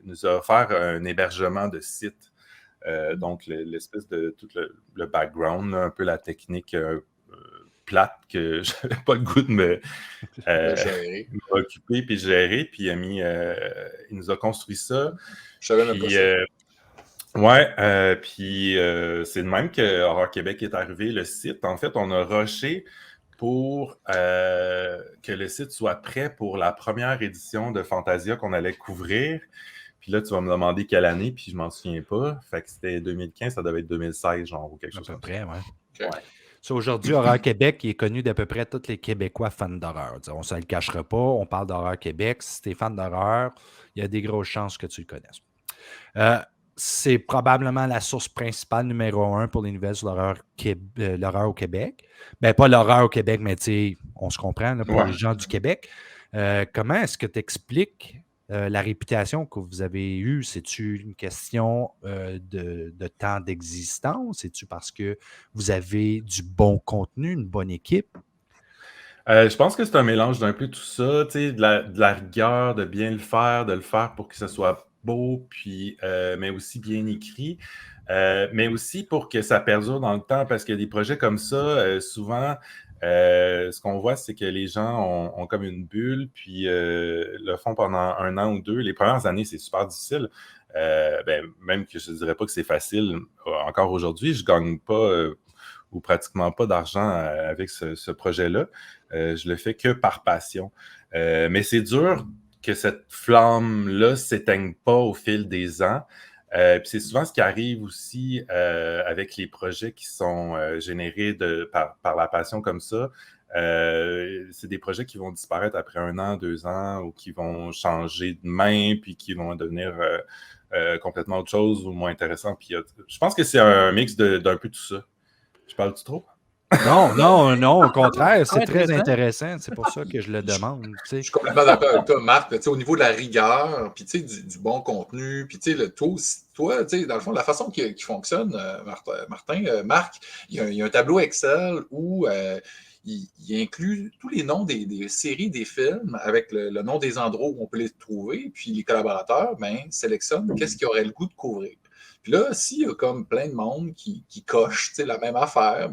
nous a offert un hébergement de site. Donc, l'espèce de tout le background, là, un peu la technique plate que je n'avais pas le goût de m'occuper puis gérer. Puis il nous a construit ça. Je savais même pas ça. Ouais, puis c'est de même que Horreur Québec est arrivé, le site. En fait, on a rushé pour que le site soit prêt pour la première édition de Fantasia qu'on allait couvrir. Puis là, tu vas me demander quelle année, puis je m'en souviens pas. Fait que c'était 2015, ça devait être 2016, genre, ou quelque chose comme ça. À peu près, ouais. Okay. Ouais. Aujourd'hui, Horreur Québec il est connu d'à peu près tous les Québécois fans d'horreur. On ne se le cachera pas, on parle d'Horreur Québec. Si tu es fan d'horreur, il y a des grosses chances que tu le connaisses. C'est probablement la source principale numéro 1 pour les nouvelles sur l'horreur au Québec. Ben, pas l'horreur au Québec, mais on se comprend là, pour les gens du Québec. Comment est-ce que tu expliques la réputation que vous avez eue? C'est-tu une question de temps d'existence? C'est-tu parce que vous avez du bon contenu, une bonne équipe? Je pense que c'est un mélange d'un peu tout ça, de la rigueur, de bien le faire, de le faire pour que ce soit beau, puis, mais aussi bien écrit, mais aussi pour que ça perdure dans le temps, parce que des projets comme ça, souvent, ce qu'on voit, c'est que les gens ont comme une bulle, puis le font pendant 1 an ou 2. Les premières années, c'est super difficile. Même que je ne dirais pas que c'est facile. Encore aujourd'hui, je ne gagne pas ou pratiquement pas d'argent avec ce projet-là. Je le fais que par passion. Mais c'est dur que cette flamme-là ne s'éteigne pas au fil des ans. Puis c'est souvent ce qui arrive aussi avec les projets qui sont générés par la passion comme ça. C'est des projets qui vont disparaître après 1 an, 2 ans, ou qui vont changer de main, puis qui vont devenir complètement autre chose ou moins intéressant. Puis je pense que c'est un mix d'un peu tout ça. Je parle-tu trop? Non, au contraire, c'est très intéressant. C'est pour ça que je le demande. Je suis complètement d'accord avec toi, Marc. Au niveau de la rigueur, puis du bon contenu, puis toi, dans le fond, la façon qui fonctionne, Marc, il y a un tableau Excel où il inclut tous les noms des séries, des films, avec le nom des endroits où on peut les trouver, puis les collaborateurs sélectionnent qu'est-ce qu'ils auraient le goût de couvrir. Puis là, s'il y a comme plein de monde qui coche la même affaire,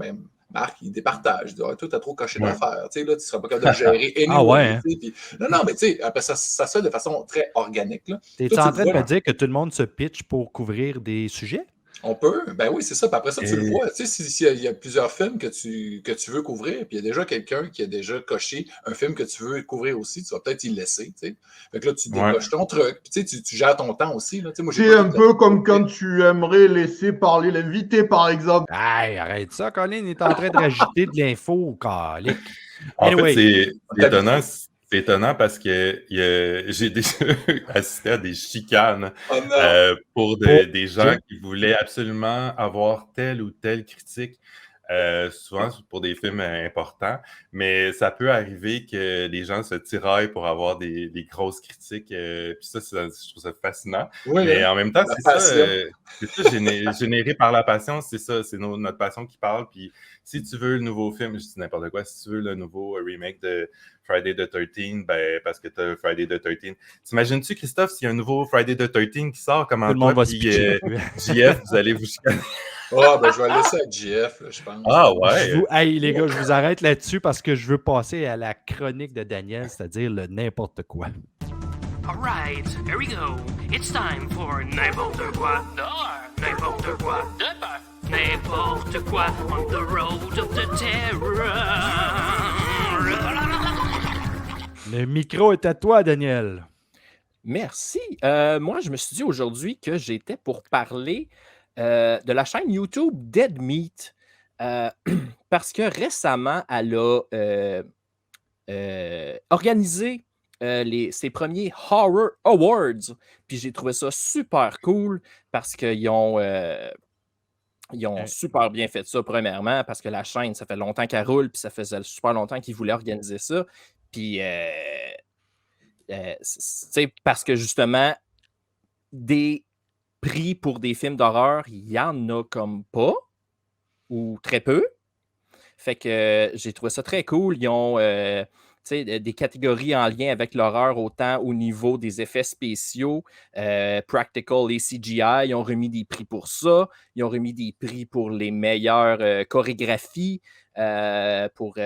Marc, il départage. Il dit, toi, t'as trop coché d'affaires. Là, tu ne seras pas capable de gérer. Non, mais après, ça se fait de façon très organique. T'es-tu en train de me dire que tout le monde se pitch pour couvrir des sujets? On peut. Ben oui, c'est ça. Puis après ça, tu le vois. S'il y a plusieurs films que tu veux couvrir, puis il y a déjà quelqu'un qui a déjà coché un film que tu veux couvrir aussi, tu vas peut-être y laisser. Fait que là, tu décoches ton truc. Puis tu gères ton temps aussi. Là. C'est un peu comme quand tu aimerais laisser parler l'invité, par exemple. Hey, arrête ça, Colin. Il est en train de rajouter de l'info, calique. En fait, c'est étonnant. C'est étonnant parce que j'ai déjà assisté à des chicanes pour des gens qui voulaient absolument avoir telle ou telle critique, souvent pour des films importants, mais ça peut arriver que les gens se tiraillent pour avoir des grosses critiques, puis ça, je trouve ça fascinant. Oui, mais en même temps, c'est ça généré par la passion, c'est ça, c'est notre passion qui parle, puis si tu veux le nouveau film, je dis n'importe quoi, si tu veux le nouveau remake de Friday the 13th, parce que tu as Friday the 13th. T'imagines-tu, Christophe, s'il y a un nouveau Friday the 13th qui sort, comment toi et JF, vous allez vous chicaner? Ah, ben, je vais le laisser à JF, là, je pense. Ah ouais. Hey, les gars, je vous arrête là-dessus parce que je veux passer à la chronique de Daniel, c'est-à-dire le n'importe quoi. All right, here we go. It's time for n'importe quoi d'horreur, n'importe quoi de peur, n'importe quoi on the road of the terror. Le micro est à toi, Daniel. Merci. Moi, je me suis dit aujourd'hui que j'étais pour parler de la chaîne YouTube Dead Meat. Parce que récemment, elle a organisé ses premiers Horror Awards. Puis j'ai trouvé ça super cool parce qu'ils ont super bien fait ça, premièrement, parce que la chaîne, ça fait longtemps qu'elle roule, puis ça faisait super longtemps qu'ils voulaient organiser ça. Puis, parce que justement, des prix pour des films d'horreur, il n'y en a comme pas, ou très peu. Fait que j'ai trouvé ça très cool. Ils ont des catégories en lien avec l'horreur, autant au niveau des effets spéciaux, practical et CGI. Ils ont remis des prix pour ça. Ils ont remis des prix pour les meilleures chorégraphies, pour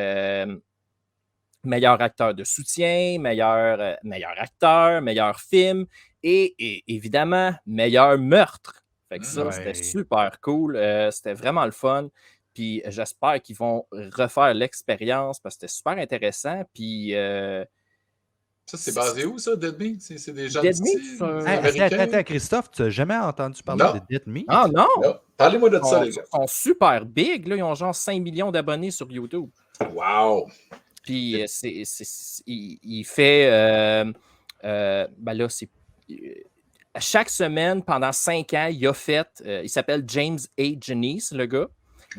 meilleur acteur de soutien, meilleur acteur, meilleur film et évidemment, meilleur meurtre. Fait que ça, c'était super cool. C'était vraiment le fun. Puis j'espère qu'ils vont refaire l'expérience parce que c'était super intéressant. Puis. Ça, c'est basé où, ça, Dead Meat? C'est des gens Dead Meat, Attends, Christophe, tu n'as jamais entendu parler de Dead Meat? Ah non! Non. Parlez-moi de ça, les gars. Ils sont super big. Là. Ils ont genre 5 millions d'abonnés sur YouTube. Wow! Puis il fait. Ben là, c'est. Chaque semaine, pendant 5 ans, il a fait. Il s'appelle James A. Janice, le gars.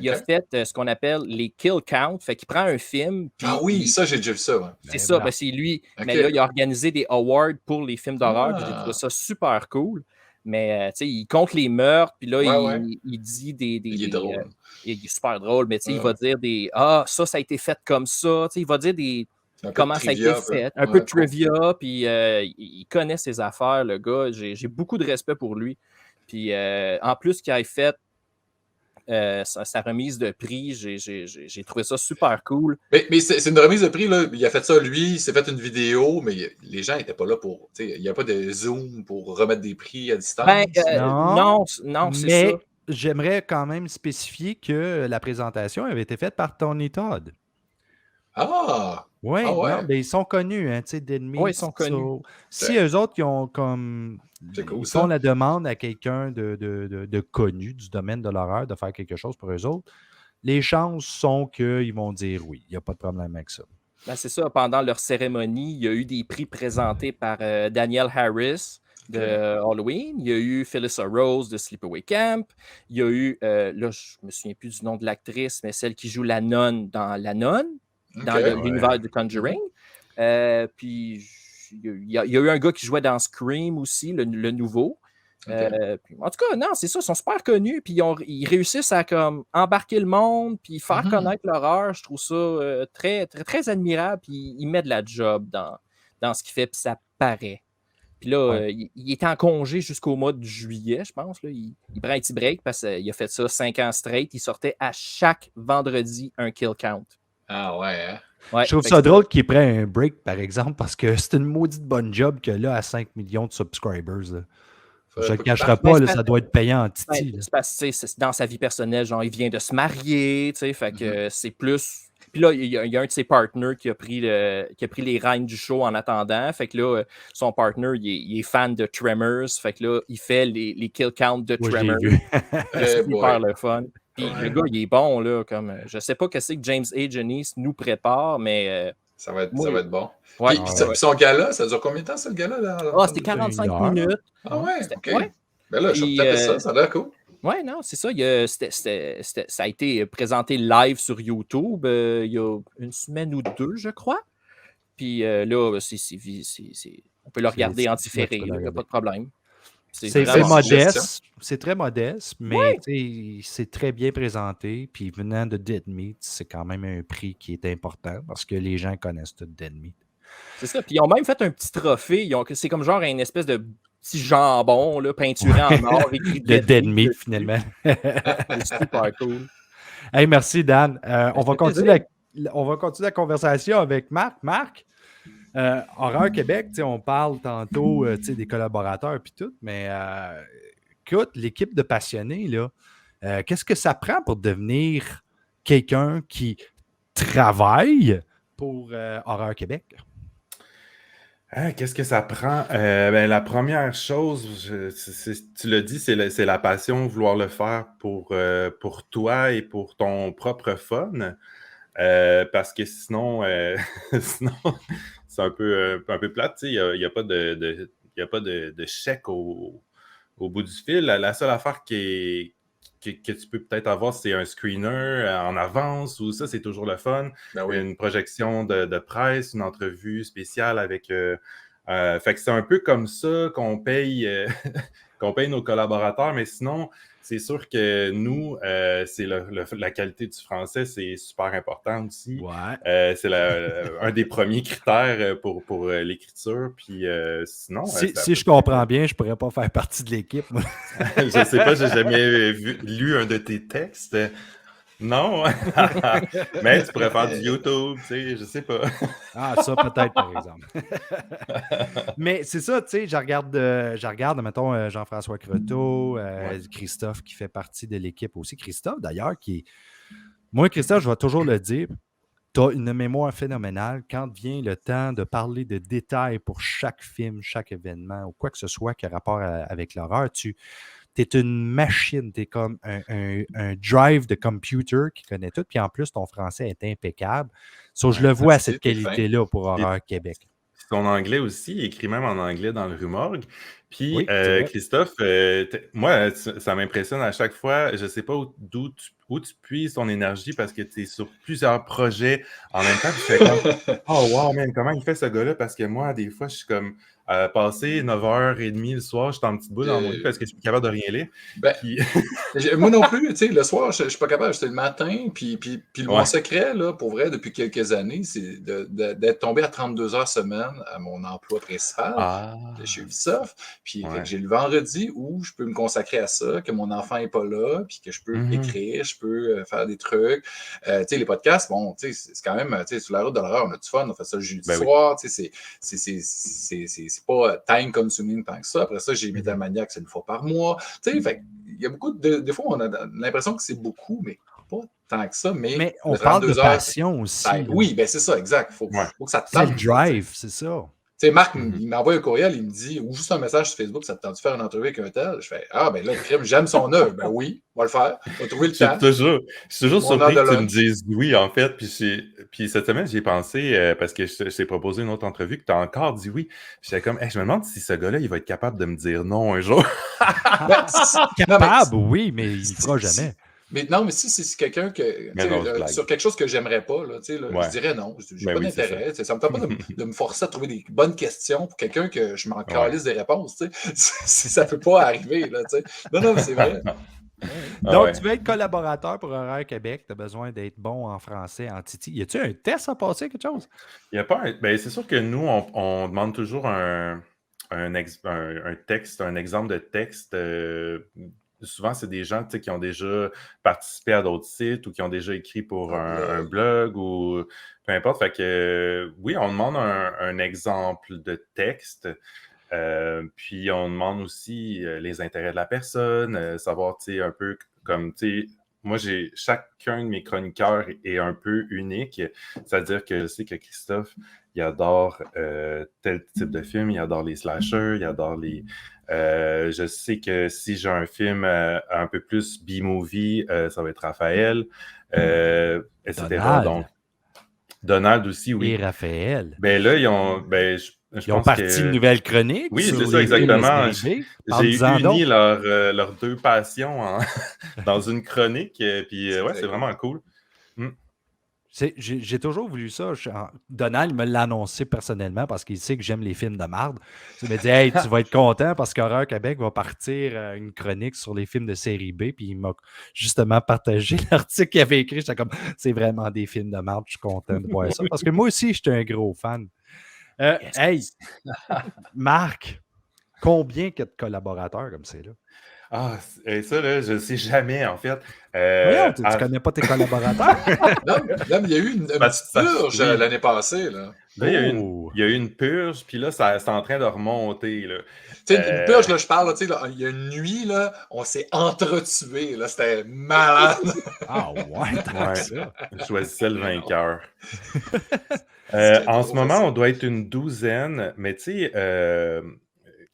Il a fait ce qu'on appelle les kill count. Fait qu'il prend un film. Ah oui, ça, j'ai déjà vu ça. Ouais. C'est ça, ben, c'est lui. Okay. Mais là, il a organisé des awards pour les films d'horreur. J'ai trouvé ça super cool. Mais il compte les meurtres, puis là, il dit des. Il est drôle. Il est super drôle, mais il va dire des. Ah, ça a été fait comme ça. Il va dire des. Comment ça a été fait. Un peu de trivia, puis il connaît ses affaires, le gars. J'ai beaucoup de respect pour lui. Puis en plus qu'il ait fait sa remise de prix, j'ai trouvé ça super cool. Mais c'est une remise de prix, là. Il a fait ça, lui, il s'est fait une vidéo, mais les gens n'étaient pas là pour. Il n'y a pas de Zoom pour remettre des prix à distance. Non, c'est ça. Mais j'aimerais quand même spécifier que la présentation avait été faite par Tony Todd. Ah! Oui, ouais. Ils sont connus, hein, tu sais, Dead Meat. Oui, ils sont connus. Si eux autres, ils ont comme. Cool, ils font la demande à quelqu'un de connu du domaine de l'horreur de faire quelque chose pour eux autres, les chances sont qu'ils vont dire oui. Il n'y a pas de problème avec ça. Ben, c'est ça. Pendant leur cérémonie, il y a eu des prix présentés par Daniel Harris de Halloween. Il y a eu Phyllis Rose de Sleepaway Camp. Il y a eu, là, je ne me souviens plus du nom de l'actrice, mais celle qui joue la nonne dans La Nonne, dans l'univers de Conjuring. Puis, il y a eu un gars qui jouait dans Scream aussi, le nouveau. Puis, en tout cas, non, c'est ça, ils sont super connus, puis ils réussissent à comme embarquer le monde, puis faire connaître l'horreur. Je trouve ça très, très, très admirable, puis il met de la job dans ce qu'il fait, puis ça paraît. Puis là, il est en congé jusqu'au mois de juillet, je pense. Là. Il prend un petit break parce qu'il a fait ça 5 ans straight. Il sortait à chaque vendredi un kill count. Ah ouais, hein? Ouais, je trouve ça drôle qu'il prenne un break, par exemple, parce que c'est une maudite bonne job que là, à 5 millions de subscribers. Là. Je ne le cacherai pas, là, ça doit être payant en titi. C'est parce que c'est dans sa vie personnelle, genre, il vient de se marier, tu sais, fait que c'est plus... Puis là, il y a un de ses partners qui a pris les rênes du show en attendant. Fait que là, son partner, il est fan de Tremors. Fait que là, il fait les kill counts de Tremors. C'est super le fun. Puis le gars, il est bon, là. Comme, je sais pas ce que James A. Janice nous prépare, mais... ça va être bon. Ouais, puis son gala, ça dure combien de temps, ce gala-là? C'était 45 minutes. Ah ouais, OK. Ben là, je vais taper ça a l'air cool. Oui, non, c'est ça. Ça a été présenté live sur YouTube il y a une semaine ou 2, je crois. Puis là, on peut le regarder en différé, il n'y a pas de problème. C'est modeste, c'est très modeste, mais c'est très bien présenté. Puis venant de Dead Meat, c'est quand même un prix qui est important parce que les gens connaissent tout Dead Meat. C'est ça. Puis ils ont même fait un petit trophée. C'est comme genre une espèce de petit jambon là, peinturé en or. Écrit Le Dead Meat, finalement. C'est super cool. Hey, merci, Dan. On va fait continuer la conversation avec Marc. Marc, Horreur Québec, on parle tantôt des collaborateurs et tout, mais écoute, l'équipe de passionnés, là, qu'est-ce que ça prend pour devenir quelqu'un qui travaille pour Horreur Québec? Qu'est-ce que ça prend? La première chose, tu l'as dit, c'est la passion, vouloir le faire pour toi et pour ton propre fun. Parce que sinon, sinon c'est un peu plate. Il n'y a pas de chèque au bout du fil. La seule affaire que tu peux peut-être avoir, c'est un screener en avance, ou ça, c'est toujours le fun. Ben oui. Une projection de presse, une entrevue spéciale avec... fait que c'est un peu comme ça qu'on paye, qu'on paye nos collaborateurs, mais sinon, c'est sûr que nous, c'est la qualité du français, c'est super important aussi. Ouais. C'est un des premiers critères pour l'écriture. Puis sinon... Si je comprends bien, je pourrais pas faire partie de l'équipe, moi. Je sais pas, j'ai jamais lu un de tes textes. Non, mais tu pourrais faire du YouTube, tu sais, je sais pas. Ah, ça peut-être, par exemple. Mais c'est ça, tu sais, je regarde, mettons, Jean-François Croteau, Christophe qui fait partie de l'équipe aussi. Christophe, d'ailleurs, Moi, Christophe, je vais toujours le dire, tu as une mémoire phénoménale quand vient le temps de parler de détails pour chaque film, chaque événement ou quoi que ce soit qui a rapport avec l'horreur. Tu es une machine, tu es comme un drive de computer qui connaît tout, puis en plus, ton français est impeccable. Je le vois, cette qualité-là pour Horreur Québec. Son anglais aussi, il écrit même en anglais dans le Rumorgue. Puis, Oui, Christophe, moi, ça m'impressionne à chaque fois. Je ne sais pas où tu puises ton énergie parce que tu es sur plusieurs projets en même temps. Puis je fais comme, oh wow, man, comment il fait ce gars-là? Parce que moi, des fois, je suis comme passé 9h30 le soir, je suis en petite boule dans mon lit parce que je suis plus capable de rien lire. Puis... moi non plus, tu sais, le soir, je ne suis pas capable, c'était le matin. Puis mon secret, là, pour vrai, depuis quelques années, c'est d'être tombé à 32 heures semaine à mon emploi principal chez Ubisoft. Puis j'ai le vendredi où je peux me consacrer à ça, que mon enfant n'est pas là, puis que je peux écrire, je peux faire des trucs. Tu sais, les podcasts, bon, tu sais, c'est quand même, tu sais, sur la route de l'horreur, on a du fun, on fait ça le jeudi soir, tu sais, c'est pas time consuming tant que ça. Après ça, j'ai Métamaniac, c'est une fois par mois. Tu sais, fait il y a beaucoup des fois, on a l'impression que c'est beaucoup, mais pas tant que ça. Mais on parle de passion aussi. Oui, ben c'est ça, exact. Faut que ça te tente. C'est le drive, c'est ça. Tu sais, Marc, il m'envoie un courriel, il me dit, ou juste un message sur Facebook, ça te tente de faire une entrevue avec un tel? Je fais, ben là, j'aime son œuvre. Ben oui, on va le faire. On va trouver le temps. Je suis toujours surpris que tu me dises oui, en fait. Puis cette semaine, j'ai pensé, parce que je t'ai proposé une autre entrevue, que tu as encore dit oui. J'étais comme, je me demande si ce gars-là, il va être capable de me dire non un jour. Capable, oui, mais il ne fera jamais. Mais non, mais si c'est quelqu'un sur quelque chose que j'aimerais pas, là, je dirais non. J'ai pas d'intérêt. Ça me tente pas de me forcer à trouver des bonnes questions pour quelqu'un que je m'en calisse des réponses. Ça peut pas arriver. Là, non, c'est vrai. Donc, tu veux être collaborateur pour Horreur Québec, tu as besoin d'être bon en français, en titi. Y a-tu un test à passer, quelque chose? Il n'y a pas c'est sûr que nous, on demande toujours un texte, un exemple de texte. Souvent, c'est des gens qui ont déjà participé à d'autres sites ou qui ont déjà écrit pour un blog ou peu importe. Fait que oui, on demande un exemple de texte. Puis on demande aussi les intérêts de la personne, savoir un peu comme moi, chacun de mes chroniqueurs est un peu unique. C'est-à-dire que je sais que Christophe, il adore tel type de film, il adore les slashers, il adore les... je sais que si j'ai un film un peu plus B-movie, ça va être Raphaël, etc. Donald. Donc, Donald aussi, oui. Et Raphaël. Ben là, ils ont... Ils ont parti une nouvelle chronique. Oui, c'est ça, exactement. J'ai uni leurs deux passions dans une chronique. Puis, c'est vraiment cool. J'ai toujours voulu ça. Donald me l'a annoncé personnellement parce qu'il sait que j'aime les films de marde. Il m'a dit, hey, tu vas être content parce qu'Horreur Québec va partir une chronique sur les films de série B. Puis il m'a justement partagé l'article qu'il avait écrit. J'étais comme, c'est vraiment des films de marde. Je suis content de voir ça. Parce que moi aussi, j'étais un gros fan. Hey, Marc, Combien qu'il y a de collaborateurs comme c'est là? Ah, ça, là, je ne sais jamais, en fait. Voyons, tu connais pas tes collaborateurs? Non, mais il y a eu une petite purge l'année passée. Là. Là, il y a eu une purge, puis là, c'est en train de remonter. Là. Une purge, là, je parle, il y a une nuit, là, on s'est entretués. Là, c'était malade. Ah ouais, ça. Je choisissais le vainqueur. En ce moment, on doit être une douzaine, mais tu sais,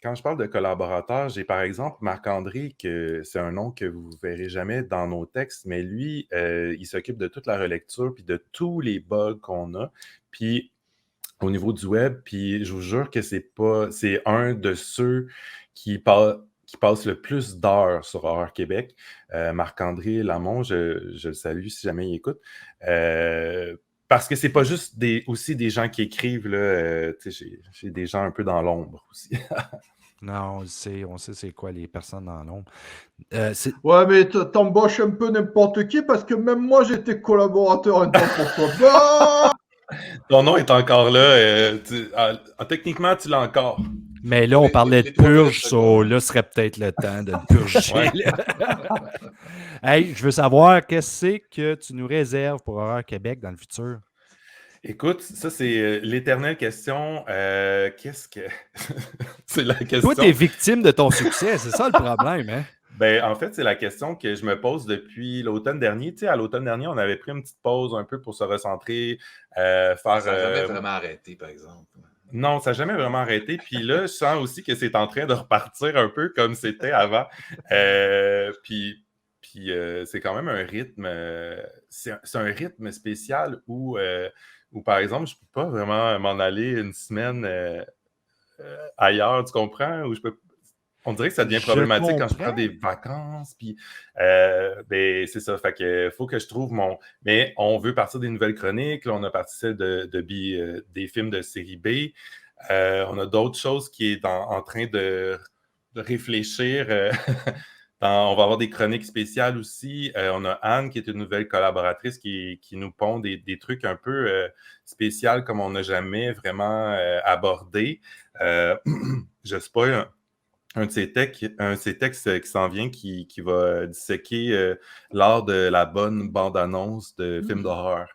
quand je parle de collaborateurs, j'ai par exemple Marc-André, que c'est un nom que vous ne verrez jamais dans nos textes, mais lui, il s'occupe de toute la relecture puis de tous les bugs qu'on a. Puis au niveau du web, puis je vous jure que c'est un de ceux qui passe le plus d'heures sur Horreur Québec. Marc-André Lamont, je le salue si jamais il écoute. Parce que c'est pas juste aussi des gens qui écrivent, là, j'ai des gens un peu dans l'ombre aussi. Non, on sait c'est quoi les personnes dans l'ombre. Ouais, mais t'embauches un peu n'importe qui parce que même moi, j'étais collaborateur un temps pour toi. Bah Ton nom est encore là. Techniquement, tu l'as encore. Mais là, on parlait de purge, là, serait peut-être le temps de le purger. Hey, je veux savoir, qu'est-ce que tu nous réserves pour Horreur Québec dans le futur? Écoute, ça, c'est l'éternelle question. Qu'est-ce que... c'est la question... Toi, t'es victime de ton succès, c'est ça le problème, hein? Ben, en fait, c'est la question que je me pose depuis l'automne dernier. Tu sais, à l'automne dernier, on avait pris une petite pause un peu pour se recentrer, faire... Ça n'a jamais vraiment arrêté, par exemple. Non, ça n'a jamais vraiment arrêté. Puis là, je sens aussi que c'est en train de repartir un peu comme c'était avant. Puis c'est quand même un rythme... c'est un rythme spécial où par exemple, je ne peux pas vraiment m'en aller une semaine ailleurs, tu comprends? On dirait que ça devient problématique quand je prends des vacances. Puis, ben, c'est ça. Fait que faut que je trouve mon... Mais on veut partir des nouvelles chroniques. Là, on a parti celle des films de série B. On a d'autres choses qui est en train de réfléchir. On va avoir des chroniques spéciales aussi. On a Anne, qui est une nouvelle collaboratrice qui nous pond des trucs un peu spéciaux comme on n'a jamais vraiment abordé. Je spoil un de ces textes qui s'en vient qui va disséquer l'art de la bonne bande-annonce de films d'horreur.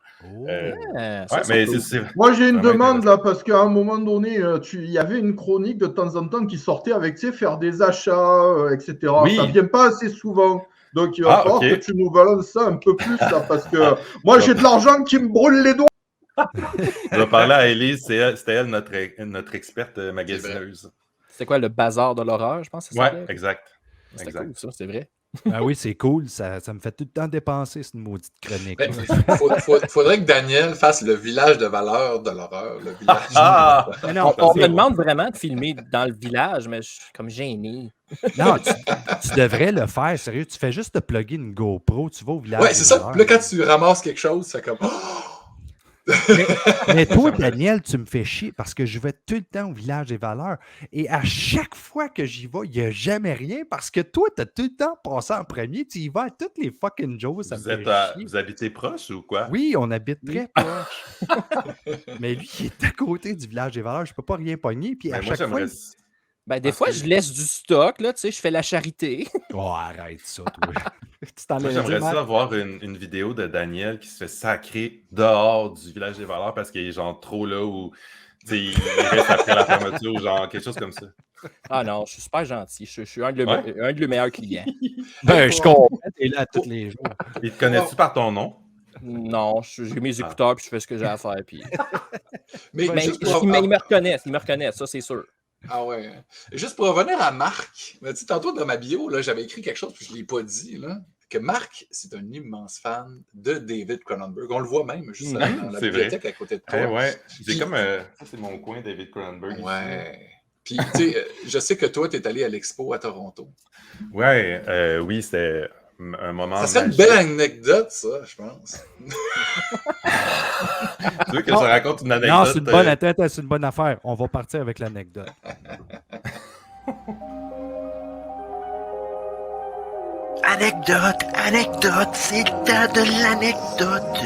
Moi, j'ai une demande là, parce qu'à un moment donné, il y avait une chronique de temps en temps qui sortait avec, tu sais, faire des achats, etc. Oui. Ça ne vient pas assez souvent. Donc, il va falloir que tu nous balances ça un peu plus, là, parce que moi, j'ai de l'argent qui me brûle les doigts. Je vais parler à Élise, c'était elle notre experte magasineuse. C'est quoi, le bazar de l'horreur, je pense? Oui, exact. C'est cool, ça, c'est vrai. Ah oui, c'est cool. Ça me fait tout le temps dépenser, cette maudite chronique. Il faudrait que Daniel fasse le village de valeur de l'horreur. Le village on me demande vraiment de filmer dans le village, mais je suis comme gêné. Non, tu devrais le faire, sérieux. Tu fais juste te plugger une GoPro, tu vas au village. Ouais, c'est ça. Là, quand tu ramasses quelque chose, c'est comme... Mais toi, Daniel, tu me fais chier parce que je vais tout le temps au village des valeurs et à chaque fois que j'y vais, il n'y a jamais rien parce que toi, tu as tout le temps passé en premier. Tu y vas à toutes les fucking jours. Ça me fait chier. Vous habitez proche ou quoi? Oui, on habite très proche. Mais lui, il est à côté du village des valeurs. Je ne peux pas rien pogner. Puis à chaque fois... Ben, des fois, je laisse du stock, là, tu sais, je fais la charité. Oh, arrête ça, toi. Moi, j'aimerais ça voir une vidéo de Daniel qui se fait sacrer dehors du village des valeurs parce qu'il est genre trop là ou il reste après la fermeture ou genre quelque chose comme ça. Ah non, je suis super gentil. Je suis un de mes meilleurs clients. Ben, je comprends. T'es là tous les jours. Et te connais-tu par ton nom? Non, j'ai mes écouteurs puis je fais ce que j'ai à faire. Puis... mais ils me reconnaissent, ça c'est sûr. Ah ouais. Juste pour revenir à Marc, tantôt dans ma bio, là, j'avais écrit quelque chose puis je ne l'ai pas dit. Là, que Marc, c'est un immense fan de David Cronenberg. On le voit même juste dans la bibliothèque à côté de toi. C'est comme c'est mon coin, David Cronenberg. Ouais. Puis, tu sais, je sais que toi, tu es allé à l'expo à Toronto. Oui, c'était un moment. Ça serait une belle anecdote, ça, je pense. Tu veux que je raconte une anecdote? Non, c'est une bonne c'est une bonne affaire. On va partir avec l'anecdote. Anecdote, c'est le temps de l'anecdote.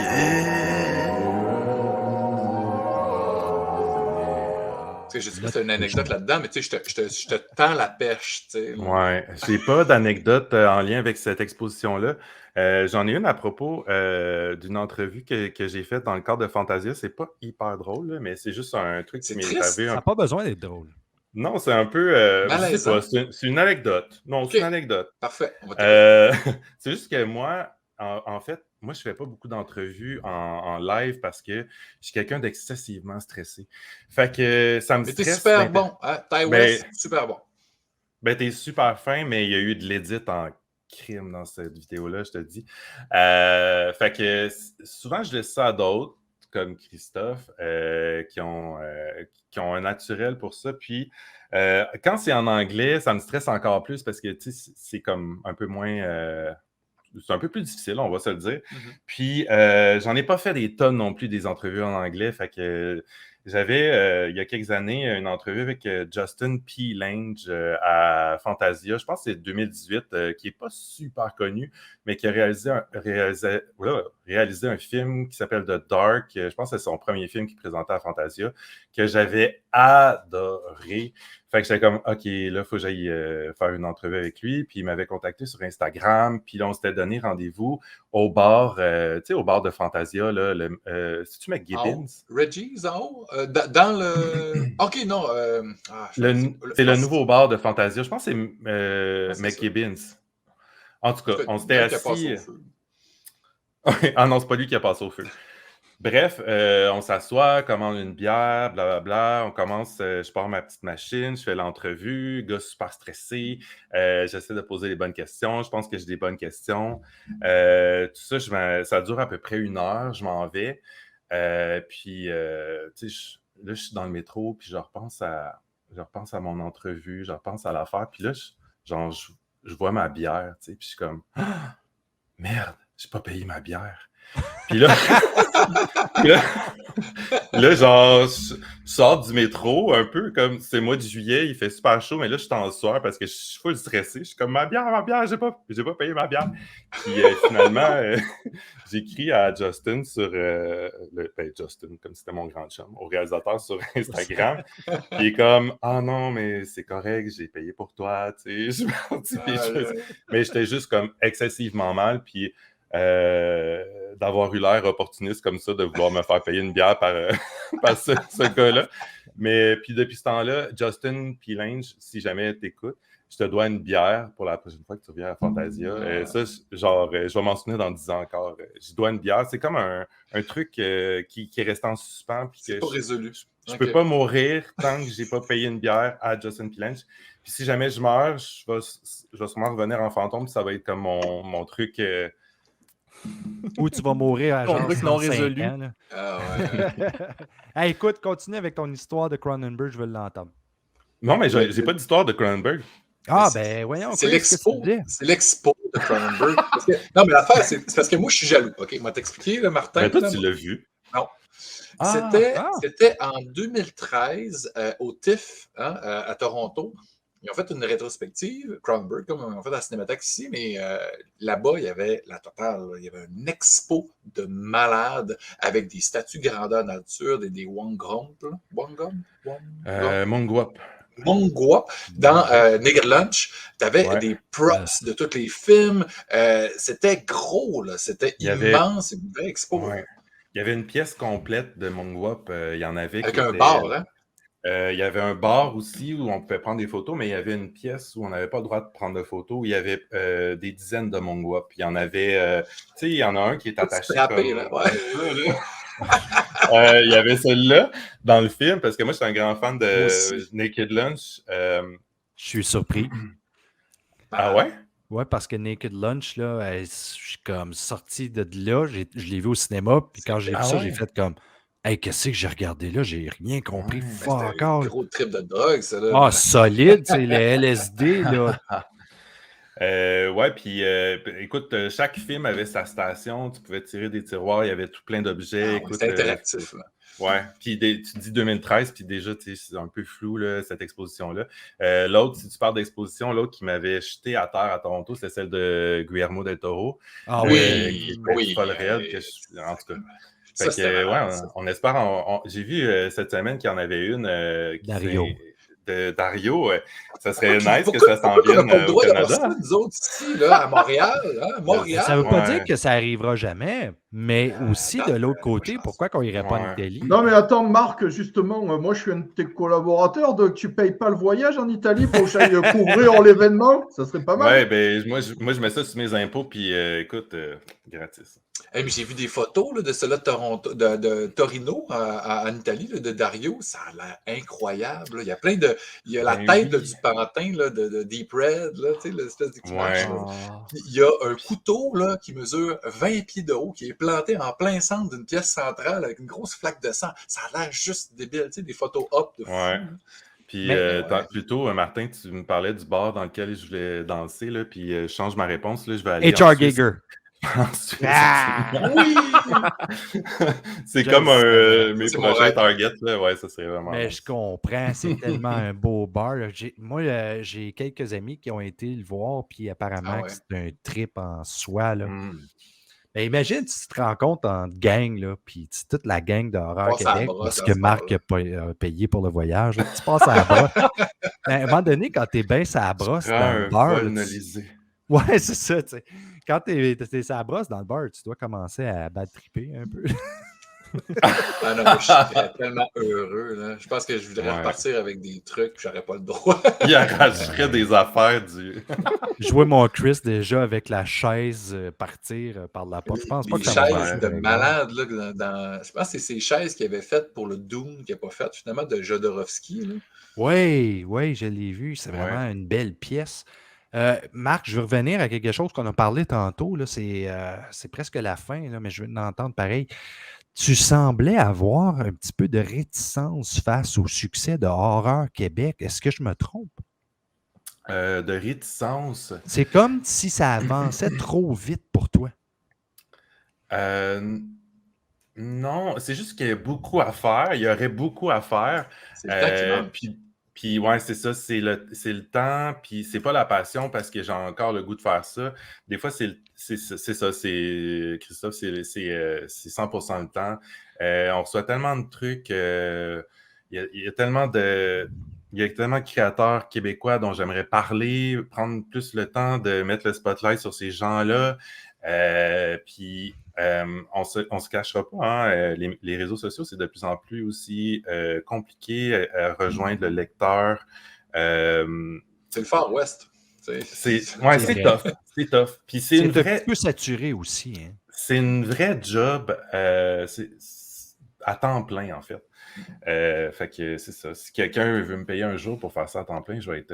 sais, je sais pas si tu as une anecdote là-dedans, mais tu sais, je te tends la pêche. Tu sais, là. Ouais, j'ai pas d'anecdote en lien avec cette exposition-là. J'en ai une à propos d'une entrevue que j'ai faite dans le cadre de Fantasia. C'est pas hyper drôle, là, mais c'est juste un truc qui C'est m'est triste. arrivé. Ça n'a pas besoin d'être drôle. Non, c'est un peu. Je sais Malaisant. pas, c'est une anecdote. Non, Ok. c'est une anecdote. Parfait. On va t'écouter. C'est juste que moi, en fait, moi, je fais pas beaucoup d'entrevues en live parce que je suis quelqu'un d'excessivement stressé. Fait que ça me Mais t'es stresse. super bon. Hein? Ty West, super bon. Ben, t'es super fin, mais il y a eu de l'édit en crime dans cette vidéo-là, je te dis. Fait que souvent, je laisse ça à d'autres, comme Christophe, qui ont un naturel pour ça. Puis, quand c'est en anglais, ça me stresse encore plus parce que, tu sais, c'est comme un peu moins... c'est un peu plus difficile, on va se le dire. Mm-hmm. Puis, j'en ai pas fait des tonnes non plus des entrevues en anglais. Fait que j'avais, il y a quelques années, une entrevue avec Justin P. Lange à Fantasia. Je pense que c'est 2018, qui n'est pas super connu, mais qui a réalisé un film qui s'appelle The Dark. Je pense que c'est son premier film qu'il présentait à Fantasia, que j'avais adoré. Fait que j'étais comme, OK, là, il faut que j'aille faire une entrevue avec lui. Puis il m'avait contacté sur Instagram. Puis là, on s'était donné rendez-vous au bar, tu sais, au bar de Fantasia. Là, c'est-tu McGibbons? Reggie's en haut? Dans le... OK, non. C'est le nouveau bar de Fantasia. Je pense que c'est c'est McGibbons. En tout cas, on s'était Peut-être qu'il a assis... passé au feu. Ah non, c'est pas lui qui a passé au feu. Bref, on s'assoit, commande une bière, blablabla. On commence, je pars ma petite machine, je fais l'entrevue, gars super stressé. J'essaie de poser les bonnes questions. Je pense que j'ai des bonnes questions. Tout ça, ça dure à peu près 1 heure. Je m'en vais. Puis, tu sais, là, je suis dans le métro, puis je repense à mon entrevue, je repense à l'affaire. Puis là, je vois ma bière, tu sais, puis je suis comme, ah, merde, j'ai pas payé ma bière. Puis là, genre, je sors du métro un peu comme c'est le mois de juillet, il fait super chaud, mais là, je suis en sueur parce que je suis full stressé. Je suis comme ma bière, j'ai pas payé ma bière. Puis finalement, j'écris à Justin sur Justin, comme c'était mon grand chum, au réalisateur sur Instagram. Puis il est comme ah non, mais c'est correct, j'ai payé pour toi, tu sais. Mais j'étais juste comme excessivement mal. Puis d'avoir eu l'air opportuniste comme ça, de vouloir me faire payer une bière par ce gars-là. Mais puis depuis ce temps-là, Justin P. Lange, si jamais t'écoutes, je te dois une bière pour la prochaine fois que tu reviens à Fantasia. Ça, genre, je vais m'en souvenir dans 10 ans encore. Je dois une bière. C'est comme un truc qui est resté en suspens. Puis c'est pas résolu. Je peux pas mourir tant que j'ai pas payé une bière à Justin P. Lange. Puis si jamais je meurs, je vais sûrement revenir en fantôme. Puis ça va être comme mon truc... Ou tu vas mourir à Ton genre truc non 65 résolu. ans, là. Ah ouais. Hey, écoute, continue avec ton histoire de Cronenberg, je veux l'entendre. Non, mais j'ai pas d'histoire de Cronenberg. Ah, ben voyons. C'est quoi, qu'est-ce que l'expo. tu disais? C'est l'expo de Cronenberg. Non, mais l'affaire, c'est parce que moi, je suis jaloux. OK, moi t'expliquer, là, Martin. Mais toi, là, tu l'as vu. Non. Ah, C'était en 2013 au TIFF à Toronto. Ils ont fait une rétrospective, Cronenberg, comme on fait à la Cinémathèque ici, mais là-bas, il y avait la totale. Il y avait une expo de malades avec des statues grandeur nature, des Wangrum. Mongwap. Mongwa dans Naked Lunch. Tu avais des props de tous les films. C'était gros, là. C'était immense. C'est une vraie expo. Ouais. Il y avait une pièce complète de Mongwap. Il y en avait. Avec un bar, hein? Il y avait un bar aussi où on pouvait prendre des photos, mais il y avait une pièce où on n'avait pas le droit de prendre de photos, où il y avait des dizaines de Mongwap. Puis il y en avait, tu sais, il y en a un qui est attaché frappé, comme... là, il y avait celui-là dans le film, parce que moi, je suis un grand fan de Naked Lunch. Je suis surpris. Ah ouais? Ouais, parce que Naked Lunch, là, je suis comme sorti de là, je l'ai vu au cinéma, puis quand j'ai vu ça, j'ai fait comme hey, qu'est-ce que j'ai regardé là? J'ai rien compris. Fuck un gros trip de drogue, ça. Là. Ah, solide, c'est le LSD, là. Ouais, puis écoute, chaque film avait sa station, tu pouvais tirer des tiroirs, il y avait tout plein d'objets. C'était interactif. Là. Ouais, puis tu dis 2013, puis déjà, c'est un peu flou, là, cette exposition-là. L'autre, si tu parles d'exposition, l'autre qui m'avait jeté à terre à Toronto, c'est celle de Guillermo del Toro. Ah oui, qui est folle réelle, en tout cas. Ça, Fait c'était que, malade, ouais, ça. on espère. J'ai vu cette semaine qu'il y en avait une Dario. de Dario. Ça serait Pourquoi nice que ça s'en qu'on n'a vienne pas le au droit d'avoir ça, Canada. nous autres, ici, là, à Montréal? Hein? Ça ne Montréal? veut pas dire Ouais. que ça arrivera jamais, mais aussi de l'autre côté, pourquoi qu'on irait pas en Ouais. Italie? Non, mais attends, Marc, justement, moi je suis un de tes collaborateurs, donc tu payes pas le voyage en Italie pour que j'aille couvrir l'événement? Ça serait pas mal. Ouais, ben, moi, je mets ça sur mes impôts, puis écoute, gratis. Hey, mais j'ai vu des photos là, de cela de Toronto, de Torino en Italie, là, de Dario. Ça a l'air incroyable. Là. Il y a plein de. Il y a la Ben tête là, oui. du pantin là, de Deep Red, là, tu sais, l'espèce de qui marche. Ouais. Là. Ah. Puis il y a un couteau là, qui mesure 20 pieds de haut, qui est planté en plein centre d'une pièce centrale avec une grosse flaque de sang. Ça a l'air juste débile. Tu sais, des photos up de fou. Ouais. là. Puis, Mais- ouais. plus tôt, Martin, tu me parlais du bar dans lequel je voulais danser, là, puis je change ma réponse, là, je vais aller HR en Suisse. Giger. En Suisse. Oui! C'est Je comme le mes C'est mon prochains rêve. targets, là. Ouais, ça serait vraiment Mais bon. je comprends, c'est tellement un beau bar. Moi, j'ai quelques amis qui ont été le voir, puis apparemment Ah que ouais. c'est un trip en soi. Là. Mm. Mais imagine, tu te rencontres en gang, là, puis toute la gang d'Horreur Passe à la Québec, brosse parce à que ce Marc bar-là. a payé pour le voyage. Là, tu passes à la brosse. Mais à un moment donné, quand t'es bien sur la brosse Prends dans le un bar, là, vol tu- nolisé. ouais, c'est ça. Tu sais. Quand t'es sur la brosse dans le bar, tu dois commencer à bad tripper un peu. Ah non, mais je serais tellement heureux. Là. Je pense que je voudrais Ouais. repartir avec des trucs, puis j'aurais pas le droit. Il arracherait des affaires du. Jouer mon Chris déjà avec la chaise, partir par la porte. Je pense pas Des que ça va chaises marcher. de par exemple. malade. Là, je pense que c'est ces chaises qu'il avait faites pour le Doom, qu'il n'a pas fait finalement, de Jodorowsky. Là. Oui, oui, je l'ai vu. C'est Ouais. vraiment une belle pièce. Marc, je veux revenir à quelque chose qu'on a parlé tantôt. Là. C'est presque la fin, là, mais je veux l'entendre pareil. Tu semblais avoir un petit peu de réticence face au succès de Horreur Québec. Est-ce que je me trompe? De réticence. C'est comme si ça avançait trop vite pour toi. Non, c'est juste qu'il y a beaucoup à faire. Il y aurait beaucoup à faire. C'est le temps qui manque. Puis ouais, c'est ça, c'est le temps, puis c'est pas la passion parce que j'ai encore le goût de faire ça. Des fois, c'est ça, Christophe, c'est 100% le temps. On reçoit tellement de trucs, il y a tellement de créateurs québécois dont j'aimerais parler, prendre plus le temps de mettre le spotlight sur ces gens-là. Puis on se cachera pas, hein, les réseaux sociaux, c'est de plus en plus aussi compliqué à rejoindre le lecteur. C'est le Far West. C'est vrai. tough. C'est tough. Puis c'est C'est une un vraie, petit peu saturé aussi. Hein? c'est une vraie job c'est à temps plein, en fait. Fait que c'est ça. Si quelqu'un veut me payer un jour pour faire ça à temps plein, je vais être.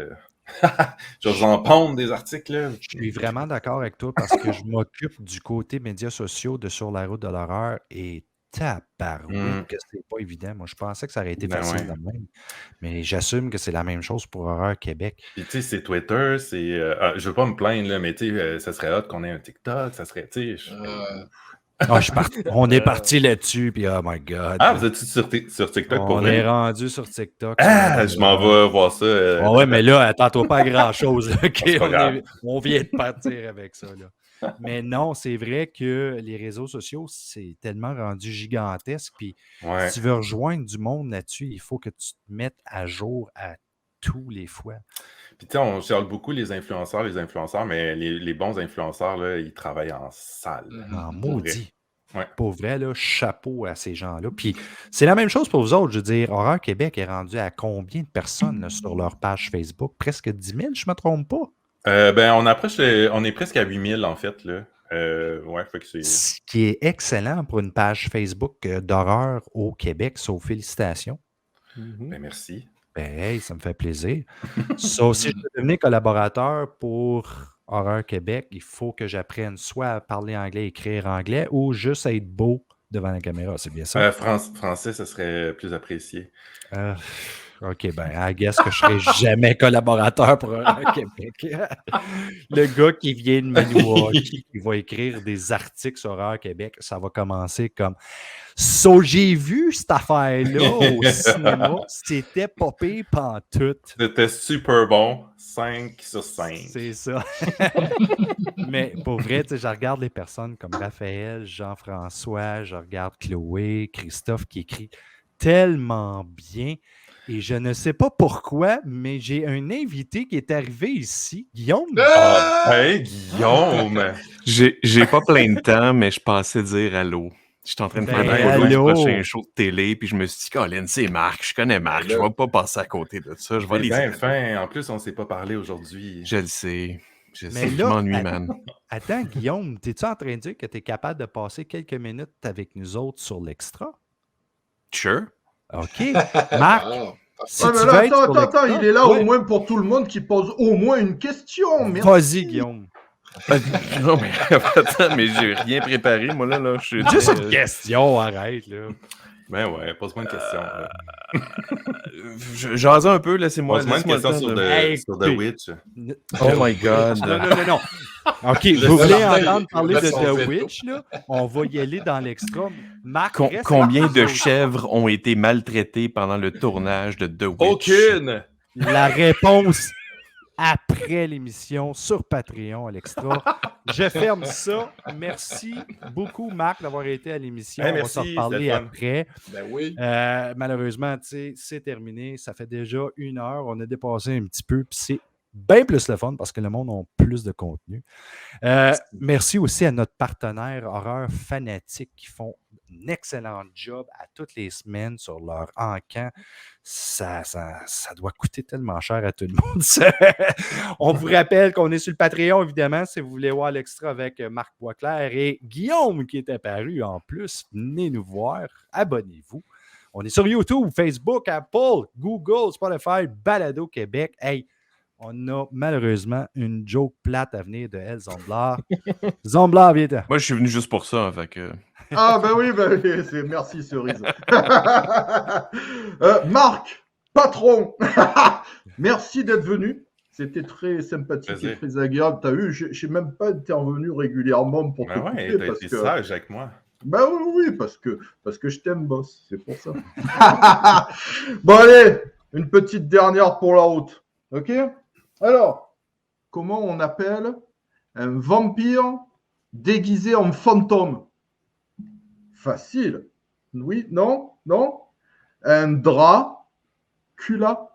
Je vais vous en pondre des articles. Là. Je suis vraiment d'accord avec toi parce que je m'occupe du côté médias sociaux de Sur la route de l'horreur et tabarouette que c'est pas évident. Moi, je pensais que ça aurait été Ben facile ouais. de même. Mais j'assume que c'est la même chose pour Horreur Québec. Puis tu sais, c'est Twitter, c'est. Je veux pas me plaindre, là, mais tu sais, ça serait hot qu'on ait un TikTok, ça serait. Tu sais, Ah, on est parti là-dessus, puis oh my God. Ah, vous êtes sur TikTok pour On vrai? est rendu sur TikTok. Ah, je m'en vais voir ça. Ah ouais, mais là, attends-toi pas à grand-chose. OK, C'est pas grave. on vient de partir avec ça. Là. Mais non, c'est vrai que les réseaux sociaux, c'est tellement rendu gigantesque. Puis Ouais. si tu veux rejoindre du monde là-dessus, il faut que tu te mettes à jour à tous les fois. Puis tu sais, on charle beaucoup les influenceurs, mais les bons influenceurs, là, ils travaillent en salle. En Pour vrai. maudit. Ouais. Pour vrai, là, chapeau à ces gens-là. Puis c'est la même chose pour vous autres. Je veux dire, Horreur Québec est rendu à combien de personnes là, sur leur page Facebook? Presque 10 000, je ne me trompe pas. Ben, on est presque à 8000 en fait. Là. Ouais, fait que c'est. Ce qui est excellent pour une page Facebook d'horreur au Québec. So, félicitations. Ben, merci. Ben, hey, ça me fait plaisir. So, si je veux devenir collaborateur pour Horreur Québec, il faut que j'apprenne soit à parler anglais, écrire anglais, ou juste à être beau devant la caméra. C'est bien ça? Français, ça serait plus apprécié. OK, ben, I guess que je ne serai jamais collaborateur pour Horreur Québec. Le gars qui vient de Maniwaki, qui va écrire des articles sur Horreur Québec, ça va commencer comme « So, j'ai vu cette affaire-là au cinéma, c'était pas pire pantoute. » C'était super bon. 5 sur 5. C'est ça. Mais pour vrai, tu sais, je regarde les personnes comme Raphaël, Jean-François, je regarde Chloé, Christophe qui écrit tellement bien. Et je ne sais pas pourquoi, mais j'ai un invité qui est arrivé ici, Guillaume. Hey, Guillaume! J'ai pas plein de temps, mais je passais dire allô. J'étais en train de faire Ben, un allô. prochain show de télé, puis je me suis dit, Colin, c'est Marc, je connais Marc, je vais pas passer à côté de ça, je vais C'est les bien dire. fin. En plus, on ne s'est pas parlé aujourd'hui. Je le sais, Mais je là, m'ennuie, man. Attends, Guillaume, es-tu en train de dire que tu es capable de passer quelques minutes avec nous autres sur l'extra? Sure. OK. Marc, Ah, si Ouais, tu mais veux là, être sur attends, l'extra, il est là ouais. au moins pour tout le monde qui pose au moins une question. Merci. Vas-y, Guillaume. Non, mais attends, mais j'ai rien préparé, moi, là. Je suis Juste une question, arrête, là. Ben ouais, pose-moi une question. là. Jasais un peu, laissez-moi Pose-moi une question Hey, sur The écoutez. Witch. Oh my God. Non. OK, Le vous voulez Martin, entendre il parler met de son The veto. Witch, là? On va y aller dans l'extra. Marc, reste Combien avec de nous autres. chèvres ont été maltraitées pendant le tournage de The Witch? Aucune! La réponse après l'émission sur Patreon à l'extra. Je ferme ça. Merci beaucoup, Marc, d'avoir été à l'émission. Hey, On va merci, s'en reparler c'était le fun. après. Ben oui. Malheureusement, tu sais, c'est terminé. Ça fait déjà 1 heure. On a dépassé un petit peu. Puis c'est bien plus le fun parce que le monde a plus de contenu. Merci aussi à notre partenaire Horreur Fanatique qui font un excellent job à toutes les semaines sur leur encan. Ça doit coûter tellement cher à tout le monde. On vous rappelle qu'on est sur le Patreon, évidemment, si vous voulez voir l'extra avec Marc Boisclair et Guillaume qui est apparu en plus. Venez nous voir. Abonnez-vous. On est sur YouTube, Facebook, Apple, Google, Spotify, Balado Québec. Hey, on a malheureusement une joke plate à venir de El Zomblar. Zomblar, viens-t'en. Moi, je suis venu juste pour ça, fait que... Ah, ben oui, merci, Cerise. Marc, patron, merci d'être venu. C'était très sympathique Plaisir. et très agréable. T'as vu, je n'ai même pas intervenu régulièrement pour te Ben ouais, couper t'as parce été que... sage avec moi. Ben oui, parce que je t'aime, boss. C'est pour ça. Bon, allez, une petite dernière pour la route. OK? Alors, comment on appelle un vampire déguisé en fantôme? Facile. Oui, non? Un Dracula.